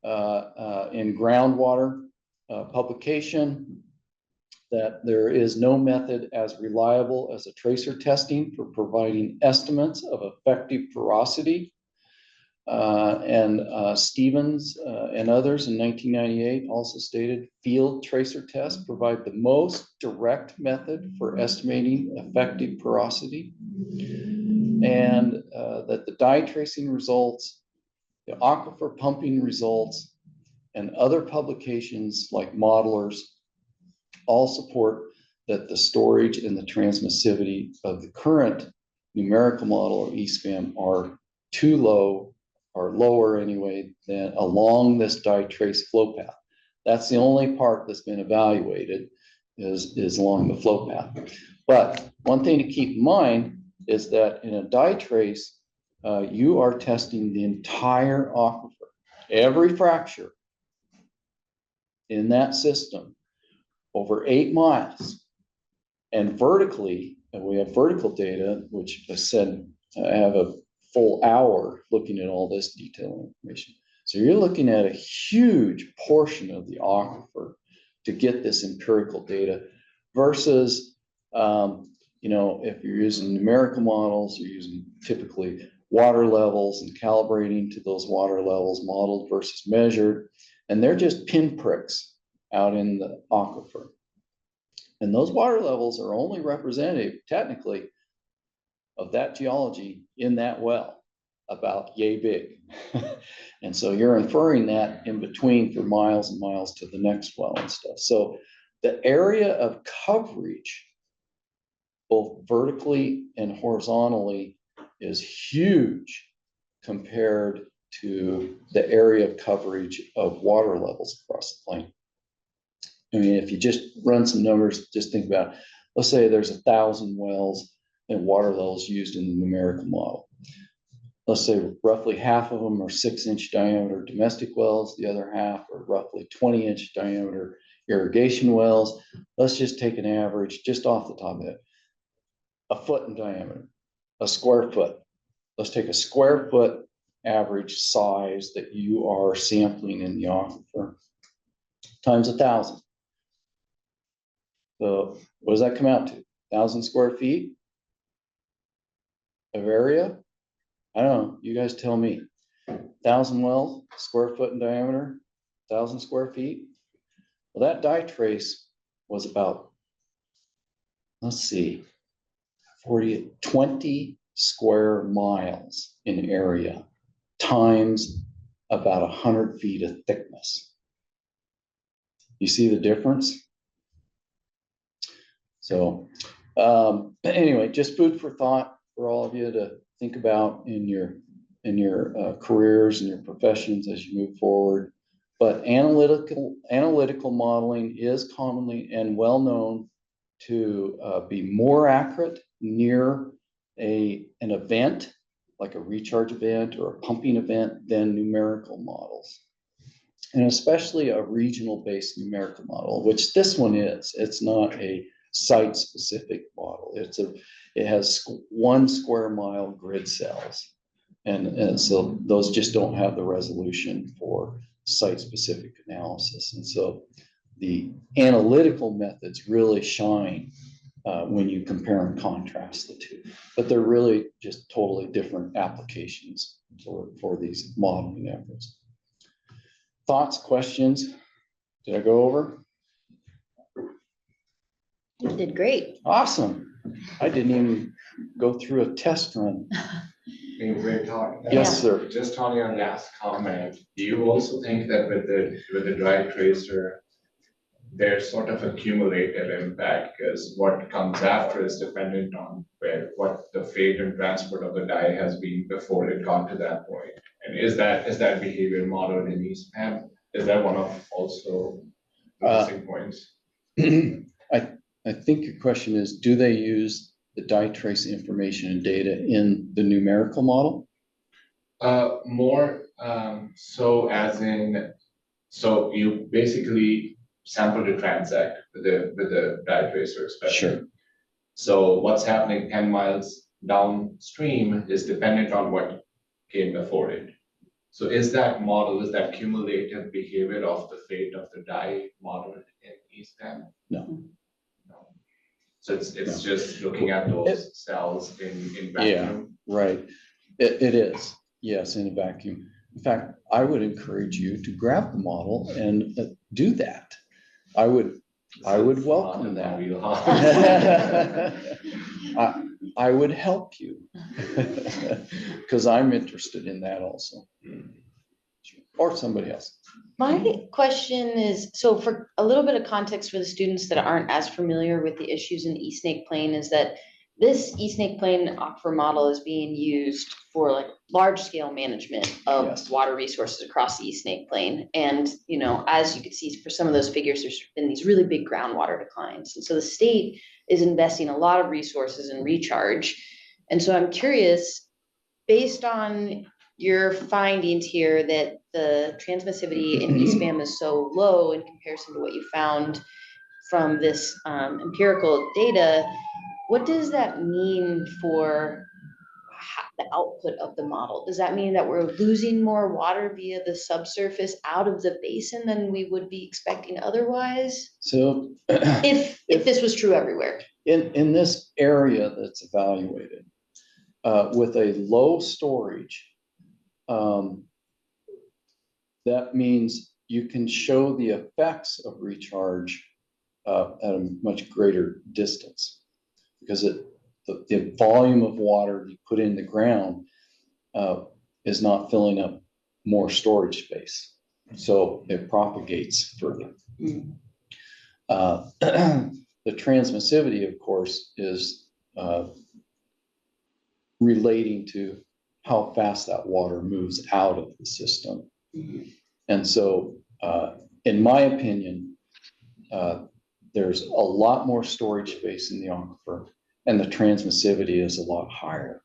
in Groundwater publication that there is no method as reliable as a tracer testing for providing estimates of effective porosity. Stevens and others in 1998 also stated field tracer tests provide the most direct method for estimating effective porosity, and that the dye tracing results, the aquifer pumping results, and other publications like modelers all support that the storage and the transmissivity of the current numerical model of eSpan are too low, or lower anyway, than along this dye trace flow path. That's the only part that's been evaluated is along the flow path. But one thing to keep in mind is that in a dye trace, you are testing the entire aquifer, every fracture in that system over 8 miles, and vertically, and we have vertical data, which I said I have a full hour looking at all this detailed information. So you're looking at a huge portion of the aquifer to get this empirical data versus, if you're using numerical models, you're using typically water levels and calibrating to those water levels, modeled versus measured, and they're just pinpricks out in the aquifer. And those water levels are only representative, technically, of that geology in that well, about yay big. And so you're inferring that in between for miles and miles to the next well and stuff. So the area of coverage, both vertically and horizontally, is huge compared to the area of coverage of water levels across the plain. I mean, if you just run some numbers, just think about, let's say there's 1,000 wells and water levels used in the numerical model. Let's say roughly half of them are 6-inch diameter domestic wells. The other half are roughly 20-inch diameter irrigation wells. Let's just take an average just off the top of it. A foot in diameter, a square foot. Let's take a square foot average size that you are sampling in the aquifer times 1,000. So what does that come out to? 1,000 square feet of area? I don't know. You guys tell me. 1,000 wells, square foot in diameter, 1,000 square feet. Well, that dye trace was about, let's see, 20 square miles in area times about 100 feet of thickness. You see the difference? So anyway, just food for thought for all of you to think about in your careers and your professions as you move forward. But analytical modeling is commonly and well known to be more accurate near an event, like a recharge event or a pumping event, than numerical models. And especially a regional-based numerical model, which this one is. It's not a site-specific model. It has 1 square mile grid cells. And so those just don't have the resolution for site-specific analysis. And so the analytical methods really shine when you compare and contrast the two, but they're really just totally different applications for these modeling efforts. Thoughts, questions? Did I go over? You did great. Awesome. I didn't even go through a test run. Great talk. Yes, sir. Just on your last comment, do you also think that with the dry tracer, there's sort of a cumulative impact, because what comes after is dependent on what the fate and transport of the dye has been before it got to that point? And is that behavior modeled in ESPAM? Is that one of also the missing points? I think your question is, do they use the dye trace information and data in the numerical model? More so as in, so you basically sample the transect with the dye tracer especially. Sure. So what's happening 10 miles downstream is dependent on what came before it. So is that cumulative behavior of the fate of the dye modeled in ESPAM? No. So it's just looking at those cells in vacuum. Yeah, right. It is, yes, in a vacuum. In fact, I would encourage you to grab the model and do that. I would welcome that. I would help you because I'm interested in that also, or somebody else. My question is, so for a little bit of context for the students that aren't as familiar with the issues in the East Snake Plain, is that this East Snake Plain aquifer model is being used for like large scale management of Yes. water resources across the East Snake Plain. And, as you could see for some of those figures, there's been these really big groundwater declines. And so the state is investing a lot of resources in recharge. And so I'm curious, based on your findings here that the transmissivity in ESPAM is so low in comparison to what you found from this empirical data, what does that mean for the output of the model? Does that mean that we're losing more water via the subsurface out of the basin than we would be expecting otherwise? So If this was true everywhere. in this area that's evaluated, with a low storage, that means you can show the effects of recharge at a much greater distance, because the volume of water you put in the ground is not filling up more storage space. So it propagates further. The transmissivity, of course, is relating to how fast that water moves out of the system. And so, in my opinion, there's a lot more storage space in the aquifer, and the transmissivity is a lot higher.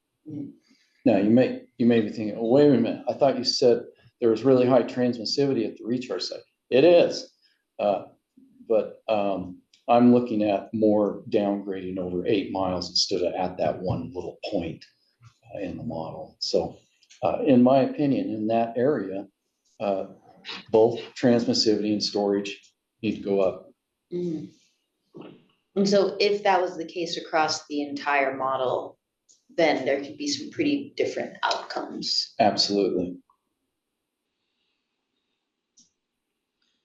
Now, you may be thinking, oh, wait a minute, I thought you said there was really high transmissivity at the recharge site. It is, but I'm looking at more downgrading over 8 miles instead of at that one little point in the model. So, in my opinion, in that area, both transmissivity and storage need to go up. And so if that was the case across the entire model, then there could be some pretty different outcomes. Absolutely.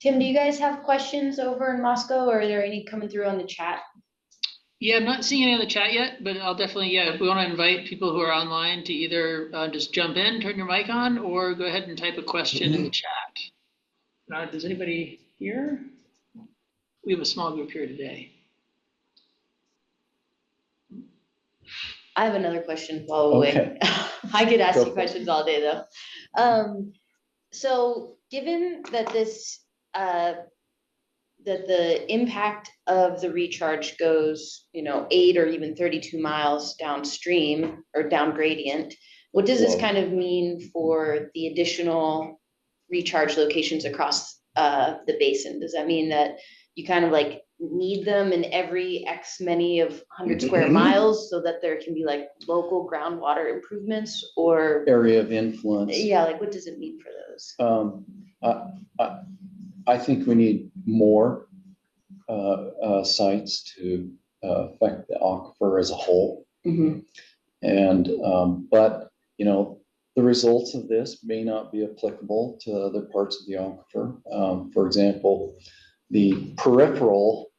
Tim, do you guys have questions over in Moscow, or are there any coming through on the chat? Yeah, I'm not seeing any in the chat yet, but I'll definitely, if we want to invite people who are online to either just jump in, turn your mic on, or go ahead and type a question in the chat. Does anybody here? We have a small group here today. I have another question while we're waiting. I could ask you questions all day though. So given that this, that the impact of the recharge goes, 8 or even 32 miles downstream or down gradient, what does this kind of mean for the additional recharge locations across the basin? Does that mean that you kind of like need them in every X many of 100 square miles so that there can be like local groundwater improvements or area of influence? Yeah, like what does it mean for those? I think we need more sites to affect the aquifer as a whole. And but the results of this may not be applicable to other parts of the aquifer. For example, the peripheral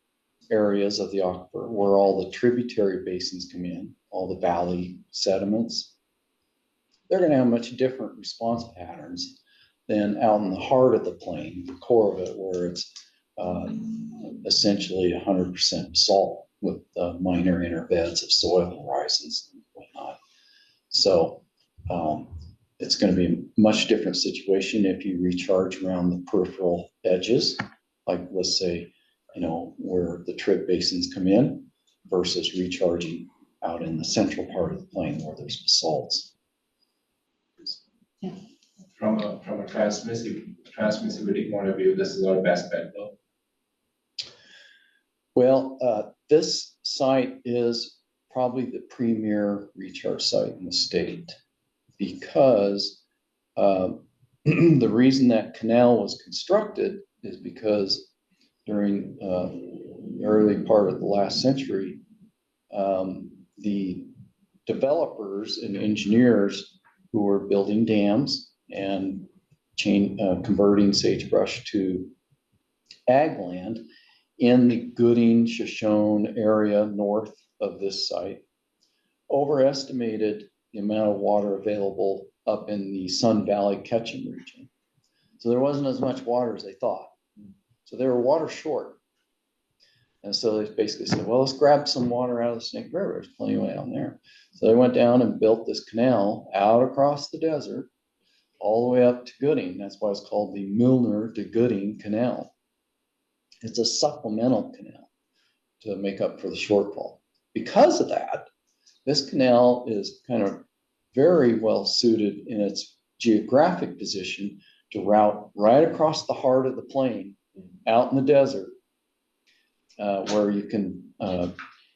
areas of the aquifer, where all the tributary basins come in, all the valley sediments, they're going to have much different response patterns than out in the heart of the plain, the core of it, where it's essentially 100% salt with minor interbeds of soil horizons and whatnot. So it's going to be a much different situation if you recharge around the peripheral edges, like let's say, where the trib basins come in, versus recharging out in the central part of the plain where there's basalts. Yeah. From a transmissivity point of view, this is our best bet though. Well, this site is probably the premier recharge site in the state, because the reason that canal was constructed is because during the early part of the last century, the developers and engineers who were building dams and converting sagebrush to ag land in the Gooding, Shoshone area north of this site overestimated the amount of water available up in the Sun Valley Ketchum region. So there wasn't as much water as they thought. So they were water short. And so they basically said, well, let's grab some water out of the Snake River. There's plenty of way down there. So they went down and built this canal out across the desert, all the way up to Gooding. That's why it's called the Milner to Gooding Canal. It's a supplemental canal to make up for the shortfall. Because of that, this canal is kind of very well suited in its geographic position to route right across the heart of the plain out in the desert, where you can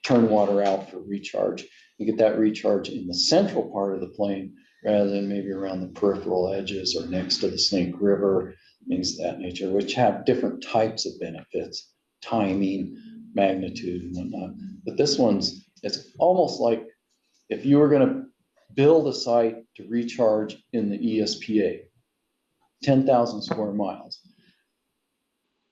turn water out for recharge. you get that recharge in the central part of the plain rather than maybe around the peripheral edges or next to the Snake River, things of that nature, which have different types of benefits, timing, magnitude and whatnot. But this one's, it's almost like if you were going to build a site to recharge in the ESPA, 10,000 square miles,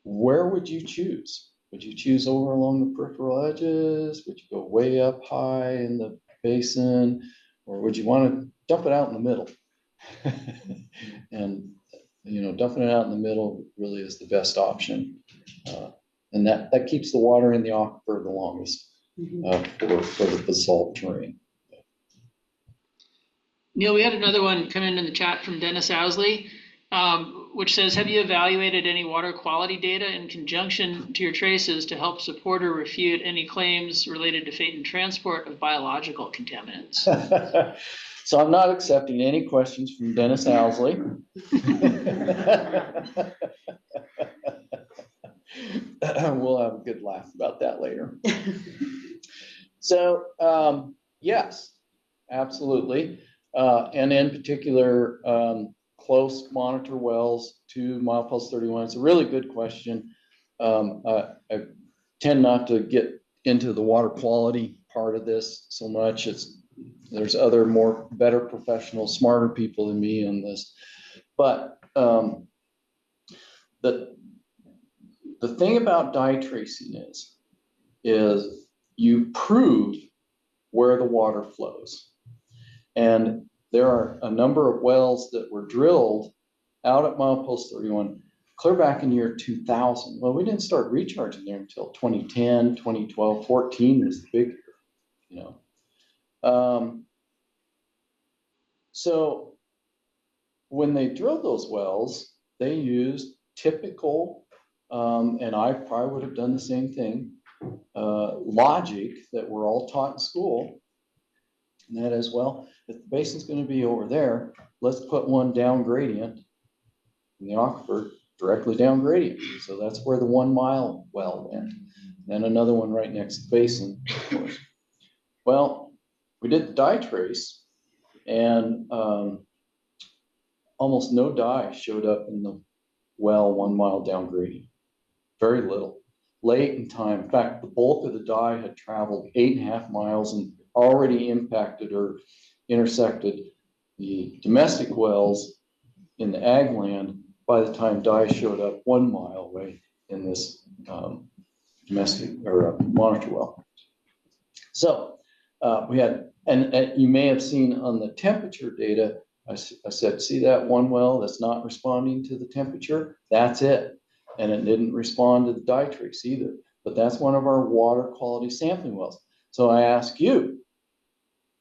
where would you choose? Would you choose over along the peripheral edges? Would you go way up high in the basin? Or would you want to dump it out in the middle? And, you know, dumping it out in the middle really is the best option. And that keeps the water in the aquifer the longest for the basalt terrain. Neal, we had another one come in the chat from Dennis Owsley, which says, have you evaluated any water quality data in conjunction to your traces to help support or refute any claims related to fate and transport of biological contaminants? So I'm not accepting any questions from Dennis Owsley. We'll have a good laugh about that later. So yes, absolutely. And in particular, close monitor wells to milepost 31. It's a really good question. I tend not to get into the water quality part of this so much. There's other better professionals, smarter people than me on this. But the thing about dye tracing is you prove where the water flows. And there are a number of wells that were drilled out at milepost 31 clear back in year 2000. Well, we didn't start recharging there until 2010, 2012, 14 was the big year, you know. So when they drilled those wells, they used typical, and I probably would have done the same thing, logic that we're all taught in school. And that is, well, if the basin's going to be over there, let's put one down gradient in the aquifer, directly down gradient. So that's where the 1 mile well went. Then another one right next to the basin, of course. Well, we did the dye trace, and almost no dye showed up in the well 1 mile down gradient. Very little. Late in time. In fact, the bulk of the dye had traveled 8.5 miles and already impacted or intersected the domestic wells in the ag land by the time dye showed up 1 mile away in this domestic or monitor well. So we had, and you may have seen on the temperature data, I said, see that one well that's not responding to the temperature? That's it. And it didn't respond to the dye trace either. But that's one of our water quality sampling wells. So I ask you,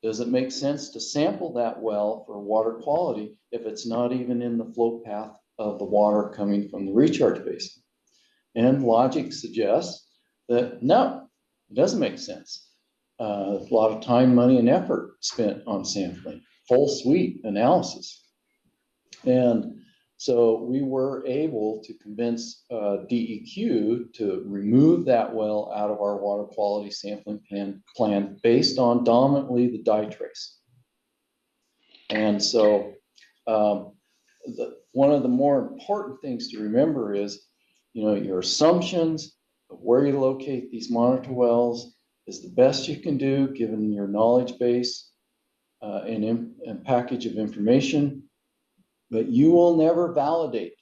does it make sense to sample that well for water quality if it's not even in the flow path of the water coming from the recharge basin? And logic suggests that no, it doesn't make sense. A lot of time, money, and effort spent on sampling, full suite analysis. And so we were able to convince DEQ to remove that well out of our water quality sampling plan based on dominantly the dye trace. And so one of the more important things to remember is, you know, your assumptions of where you locate these monitor wells is the best you can do given your knowledge base and package of information. But you will never validate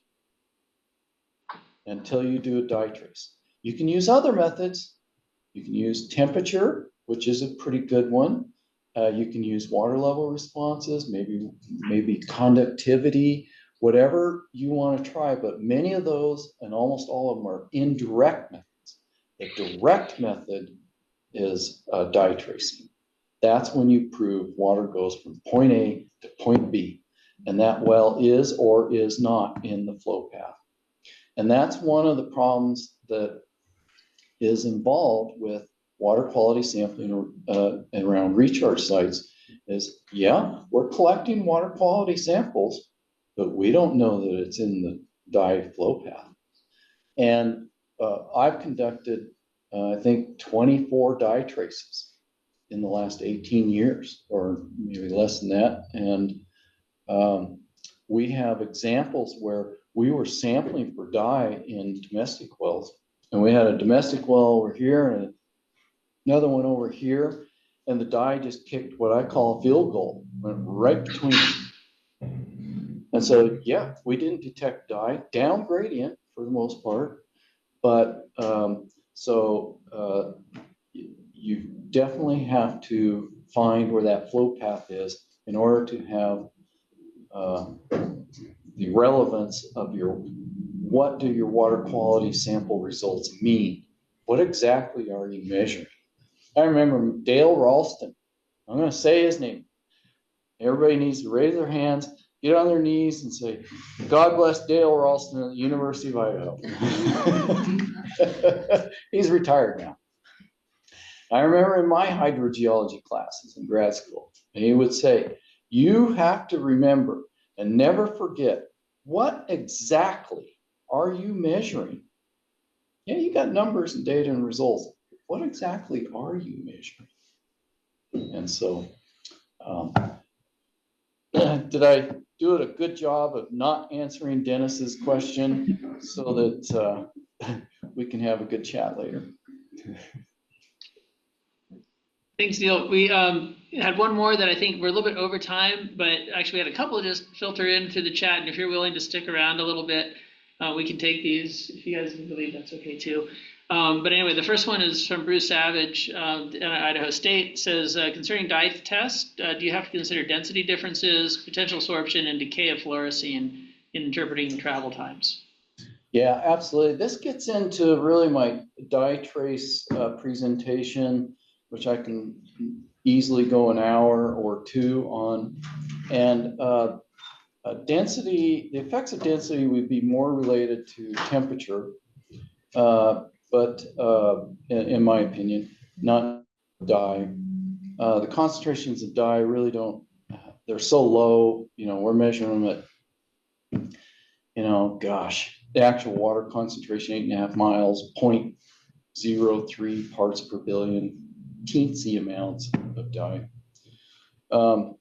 until you do a dye trace. You can use other methods. You can use temperature, which is a pretty good one. You can use water level responses, maybe conductivity, whatever you want to try. But many of those, and almost all of them, are indirect methods. The direct method is dye tracing. That's when you prove water goes from point A to point B. And that well is or is not in the flow path. And that's one of the problems that is involved with water quality sampling around recharge sites is, yeah, we're collecting water quality samples, but we don't know that it's in the dye flow path. And I've conducted, I think, 24 dye traces in the last 18 years, or maybe less than that. And we have examples where we were sampling for dye in domestic wells. And we had a domestic well over here and another one over here. And the dye just kicked what I call a field goal, went right between them. And so, yeah, we didn't detect dye, down gradient for the most part. But you definitely have to find where that flow path is in order to have the relevance of what do your water quality sample results mean? What exactly are you measuring? I remember Dale Ralston. I'm going to say his name. Everybody needs to raise their hands, get on their knees and say, God bless Dale Ralston at the University of Idaho. He's retired now. I remember in my hydrogeology classes in grad school, and he would say, you have to remember and never forget, what exactly are you measuring? Yeah, you got numbers and data and results. What exactly are you measuring? And so, did I do a good job of not answering Dennis's question so that we can have a good chat later? Thanks, Neal. We had one more that I think we're a little bit over time, but actually we had a couple just filter into the chat. And if you're willing to stick around a little bit, we can take these. If you guys believe, that's okay too. But anyway, the first one is from Bruce Savage at Idaho State. It says, concerning dye test, do you have to consider density differences, potential absorption, and decay of fluorescein in interpreting travel times? Yeah, absolutely. This gets into really my dye trace presentation, which I can easily go an hour or two on. And density, the effects of density would be more related to temperature, but in my opinion, not dye. The concentrations of dye really don't, they're so low, we're measuring them at, gosh, the actual water concentration, 8.5 miles, 0.03 parts per billion, teensy amounts of dye. And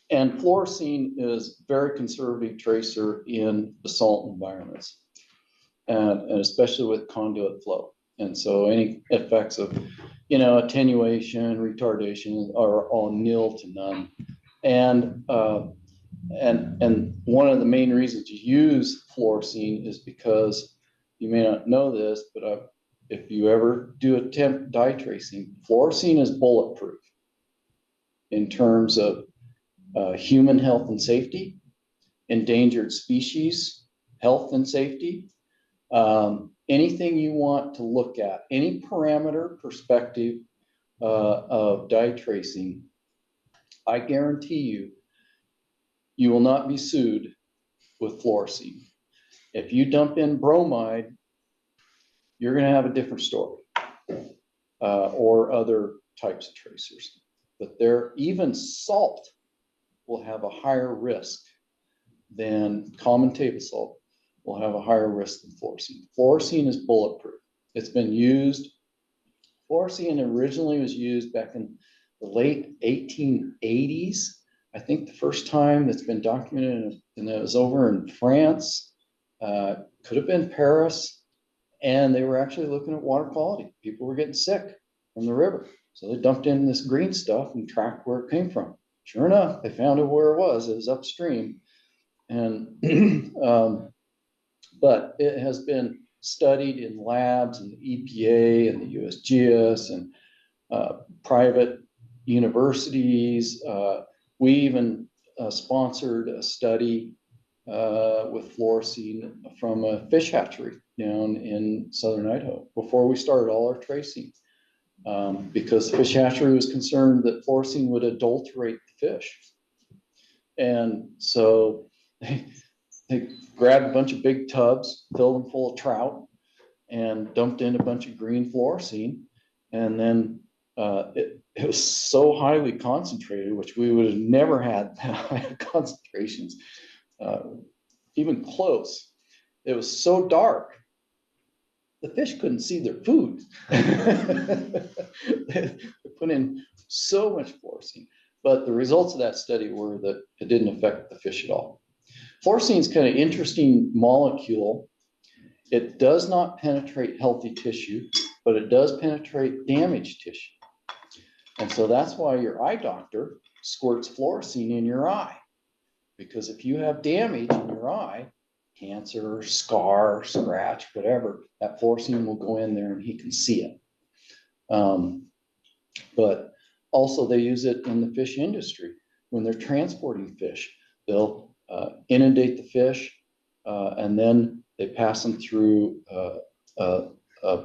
fluorescein is very conservative tracer in the salt environments, and especially with conduit flow. And so any effects of, attenuation, retardation are all nil to none. And one of the main reasons to use fluorescein is because you may not know this, but if you ever do a temp dye tracing, fluorescein is bulletproof in terms of human health and safety, endangered species health and safety, anything you want to look at, any parameter perspective of dye tracing, I guarantee you will not be sued with fluorescein. If you dump in bromide, you're going to have a different story, or other types of tracers. But even salt will have a higher risk than common table salt, will have a higher risk than fluorescein. Fluorescein is bulletproof. It's been used, fluorescein originally was used back in the late 1880s. I think the first time that's been documented, and it was over in France, could have been Paris, and they were actually looking at water quality. People were getting sick from the river. So they dumped in this green stuff and tracked where it came from. Sure enough, they found out where it was upstream. And, but it has been studied in labs and the EPA and the USGS and private universities. We even sponsored a study with fluorescein from a fish hatchery down in southern Idaho before we started all our tracing, because the fish hatchery was concerned that fluorescein would adulterate the fish. And so they grabbed a bunch of big tubs, filled them full of trout, and dumped in a bunch of green fluorescein. And then it was so highly concentrated, which we would have never had concentrations, even close. It was so dark, the fish couldn't see their food. They put in so much fluorescein. But the results of that study were that it didn't affect the fish at all. Fluorescein is kind of interesting molecule. It does not penetrate healthy tissue, but it does penetrate damaged tissue. And so that's why your eye doctor squirts fluorescein in your eye. Because if you have damage in your eye, cancer, scar, scratch, whatever, that fluorescein will go in there and he can see it. But also they use it in the fish industry. When they're transporting fish, they'll inundate the fish and then they pass them through a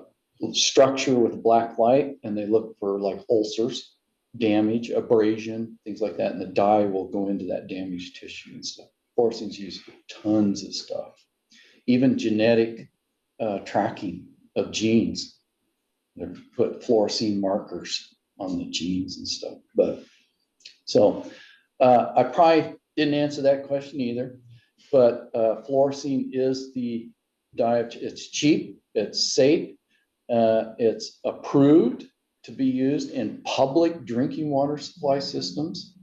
structure with black light, and they look for like ulcers, damage, abrasion, things like that, and the dye will go into that damaged tissue and stuff. Fluorescein's used for tons of stuff, even genetic tracking of genes. They put fluorescein markers on the genes and stuff. But so I probably didn't answer that question either. But fluorescein is the dye. It's cheap, it's safe, it's approved to be used in public drinking water supply systems.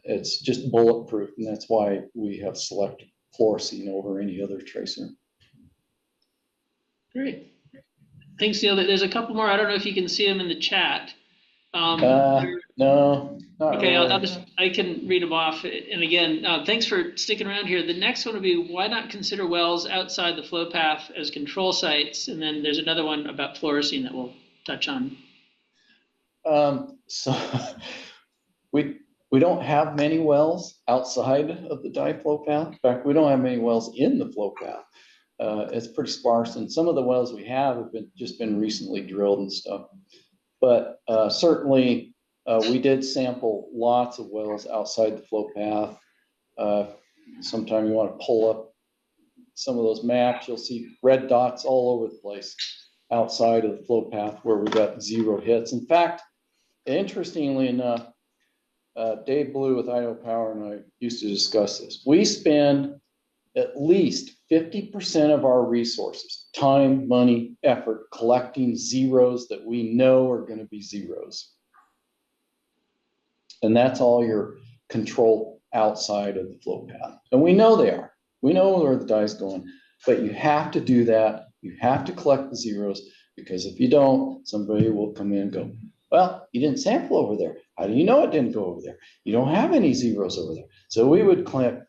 It's just bulletproof, and that's why we have selected fluorescein over any other tracer. Great. Thanks, Neal. There's a couple more. I don't know if you can see them in the chat. No. Okay, really. I can read them off. And again, thanks for sticking around here. The next one would be, why not consider wells outside the flow path as control sites? And then there's another one about fluorescein that we'll touch on. So we don't have many wells outside of the dye flow path. In fact, we don't have many wells in the flow path. It's pretty sparse, and some of the wells we have just been recently drilled and stuff. But certainly we did sample lots of wells outside the flow path. Sometime you want to pull up some of those maps, you'll see red dots all over the place outside of the flow path where we got 0 hits. In fact, interestingly enough, Dave Blue with Idaho Power and I used to discuss this. We spend at least 50% of our resources, time, money, effort, collecting zeros that we know are going to be zeros. And that's all your control outside of the flow path. And we know they are. We know where the dye's going, but you have to do that. You have to collect the zeros, because if you don't, somebody will come in and go, well, you didn't sample over there. How do you know it didn't go over there? You don't have any zeros over there. So we would collect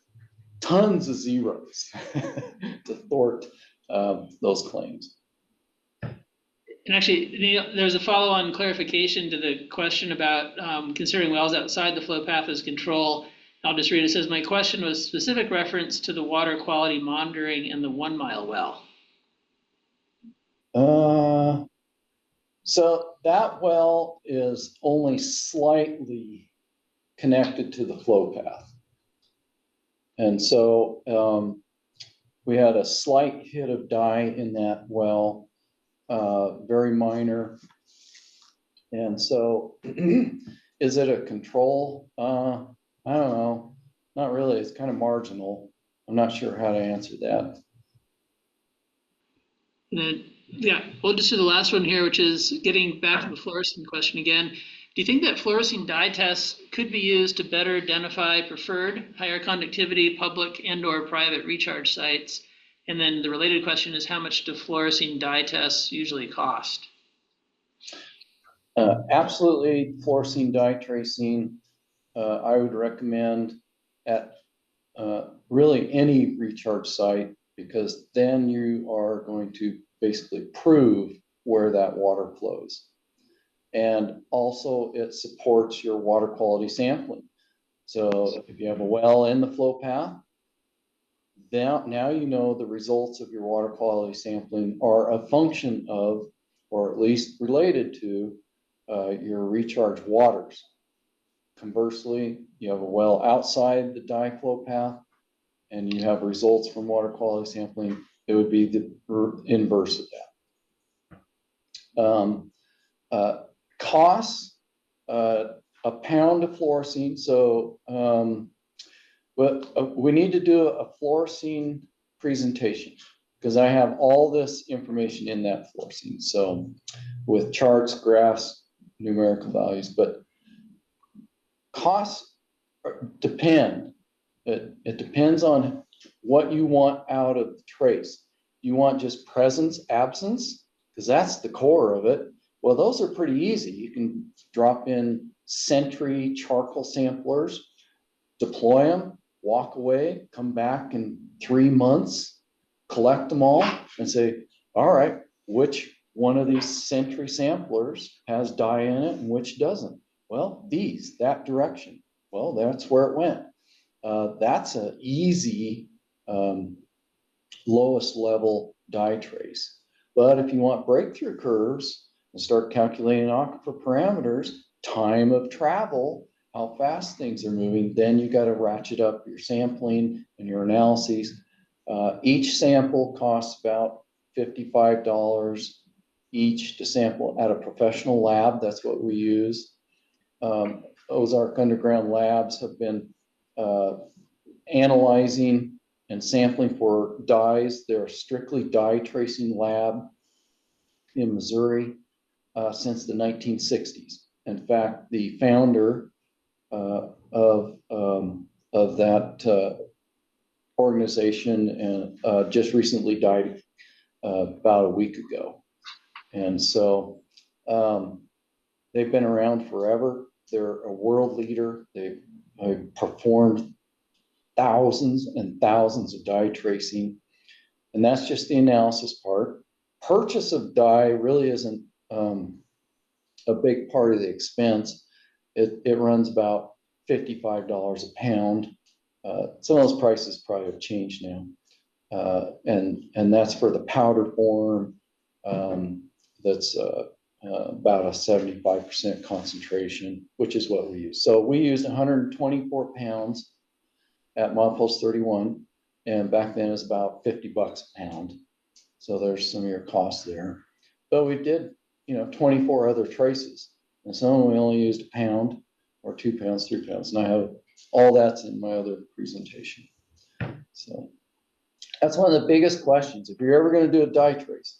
tons of zeros to thwart those claims. And actually, Neal, there's a follow-on clarification to the question about considering wells outside the flow path as control. I'll just read it. It says, my question was specific reference to the water quality monitoring in the 1 mile well. So that well is only slightly connected to the flow path. And so we had a slight hit of dye in that well, very minor. And so is it a control? I don't know. Not really. It's kind of marginal. I'm not sure how to answer that. And then, yeah, we'll just do the last one here, which is getting back to the fluorescein question again. Do you think that fluorescein dye tests could be used to better identify preferred higher conductivity public and or private recharge sites? And then the related question is, how much do fluorescein dye tests usually cost? Absolutely, fluorescein dye tracing, I would recommend at really any recharge site, because then you are going to basically prove where that water flows. And also it supports your water quality sampling. So if you have a well in the flow path, now you know the results of your water quality sampling are a function of, or at least related to, your recharge waters. Conversely, you have a well outside the dye flow path and you have results from water quality sampling, it would be the inverse of that. Costs, a pound of fluorescein. So we need to do a fluorescein presentation, because I have all this information in that fluorescein. So with charts, graphs, numerical values, but costs depend. It depends on what you want out of the trace. You want just presence, absence, because that's the core of it. Well, those are pretty easy. You can drop in Sentry charcoal samplers, deploy them, walk away, come back in 3 months, collect them all and say, all right, which one of these Sentry samplers has dye in it and which doesn't? Well, that direction. Well, that's where it went. That's an easy lowest level dye trace. But if you want breakthrough curves and start calculating aquifer parameters, time of travel, how fast things are moving, then you got to ratchet up your sampling and your analyses. Each sample costs about $55 each to sample at a professional lab. That's what we use. Ozark Underground Labs have been analyzing and sampling for dyes. They're a strictly dye tracing lab in Missouri since the 1960s. In fact, the founder of that organization and just recently died about a week ago. And so they've been around forever. They're a world leader. They've performed thousands and thousands of dye tracing. And that's just the analysis part. Purchase of dye really isn't a big part of the expense. It runs about $55 a pound. Some of those prices probably have changed now. And that's for the powder form. That's about a 75% concentration, which is what we use. So we used 124 pounds at Milepost 31, and back then it was about $50 a pound. So there's some of your costs there. But we did, 24 other traces, and some of them we only used a pound or 2 pounds, 3 pounds. And I have all that's in my other presentation. So that's one of the biggest questions. If you're ever going to do a dye trace,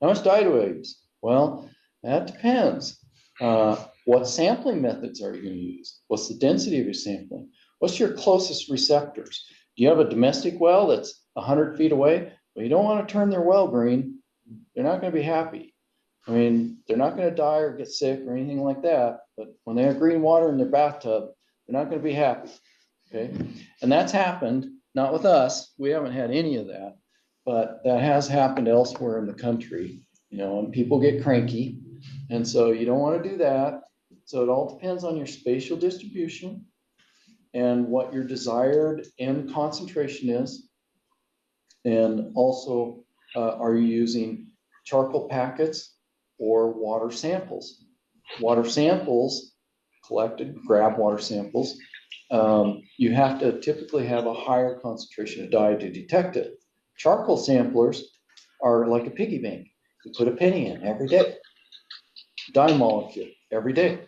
how much dye do I use? Well, that depends. What sampling methods are you going to use? What's the density of your sampling? What's your closest receptors? Do you have a domestic well that's 100 feet away? Well, you don't want to turn their well green. They're not going to be happy. I mean, they're not going to die or get sick or anything like that. But when they have green water in their bathtub, they're not going to be happy. Okay. And that's happened, not with us. We haven't had any of that, but that has happened elsewhere in the country, and people get cranky. And so you don't want to do that. So it all depends on your spatial distribution and what your desired end concentration is. And also, are you using charcoal packets or water samples? Water samples collected, grab water samples. You have to typically have a higher concentration of dye to detect it. Charcoal samplers are like a piggy bank. You put a penny in every day. Dye molecule every day.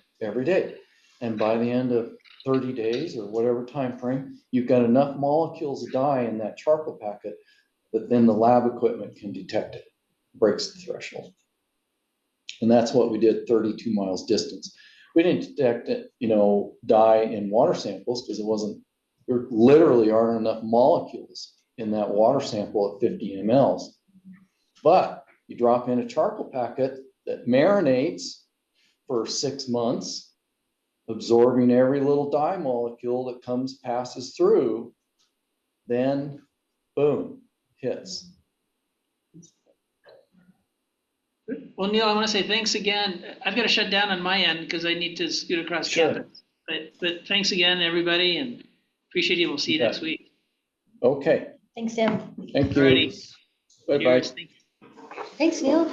And by the end of 30 days or whatever time frame, you've got enough molecules of dye in that charcoal packet that then the lab equipment can detect it, breaks the threshold. And that's what we did 32 miles distance. We didn't detect it, dye in water samples because there literally aren't enough molecules in that water sample at 50 mLs. But you drop in a charcoal packet that marinates for 6 months, absorbing every little dye molecule that passes through, then boom, hits. Well, Neal, I want to say thanks again. I've got to shut down on my end because I need to scoot across campus. But thanks again, everybody, and appreciate it. We'll see you next week. Okay. Thanks, Sam. Thank you. Alrighty. Bye-bye. Cheers. Thank you. Thanks, Neal.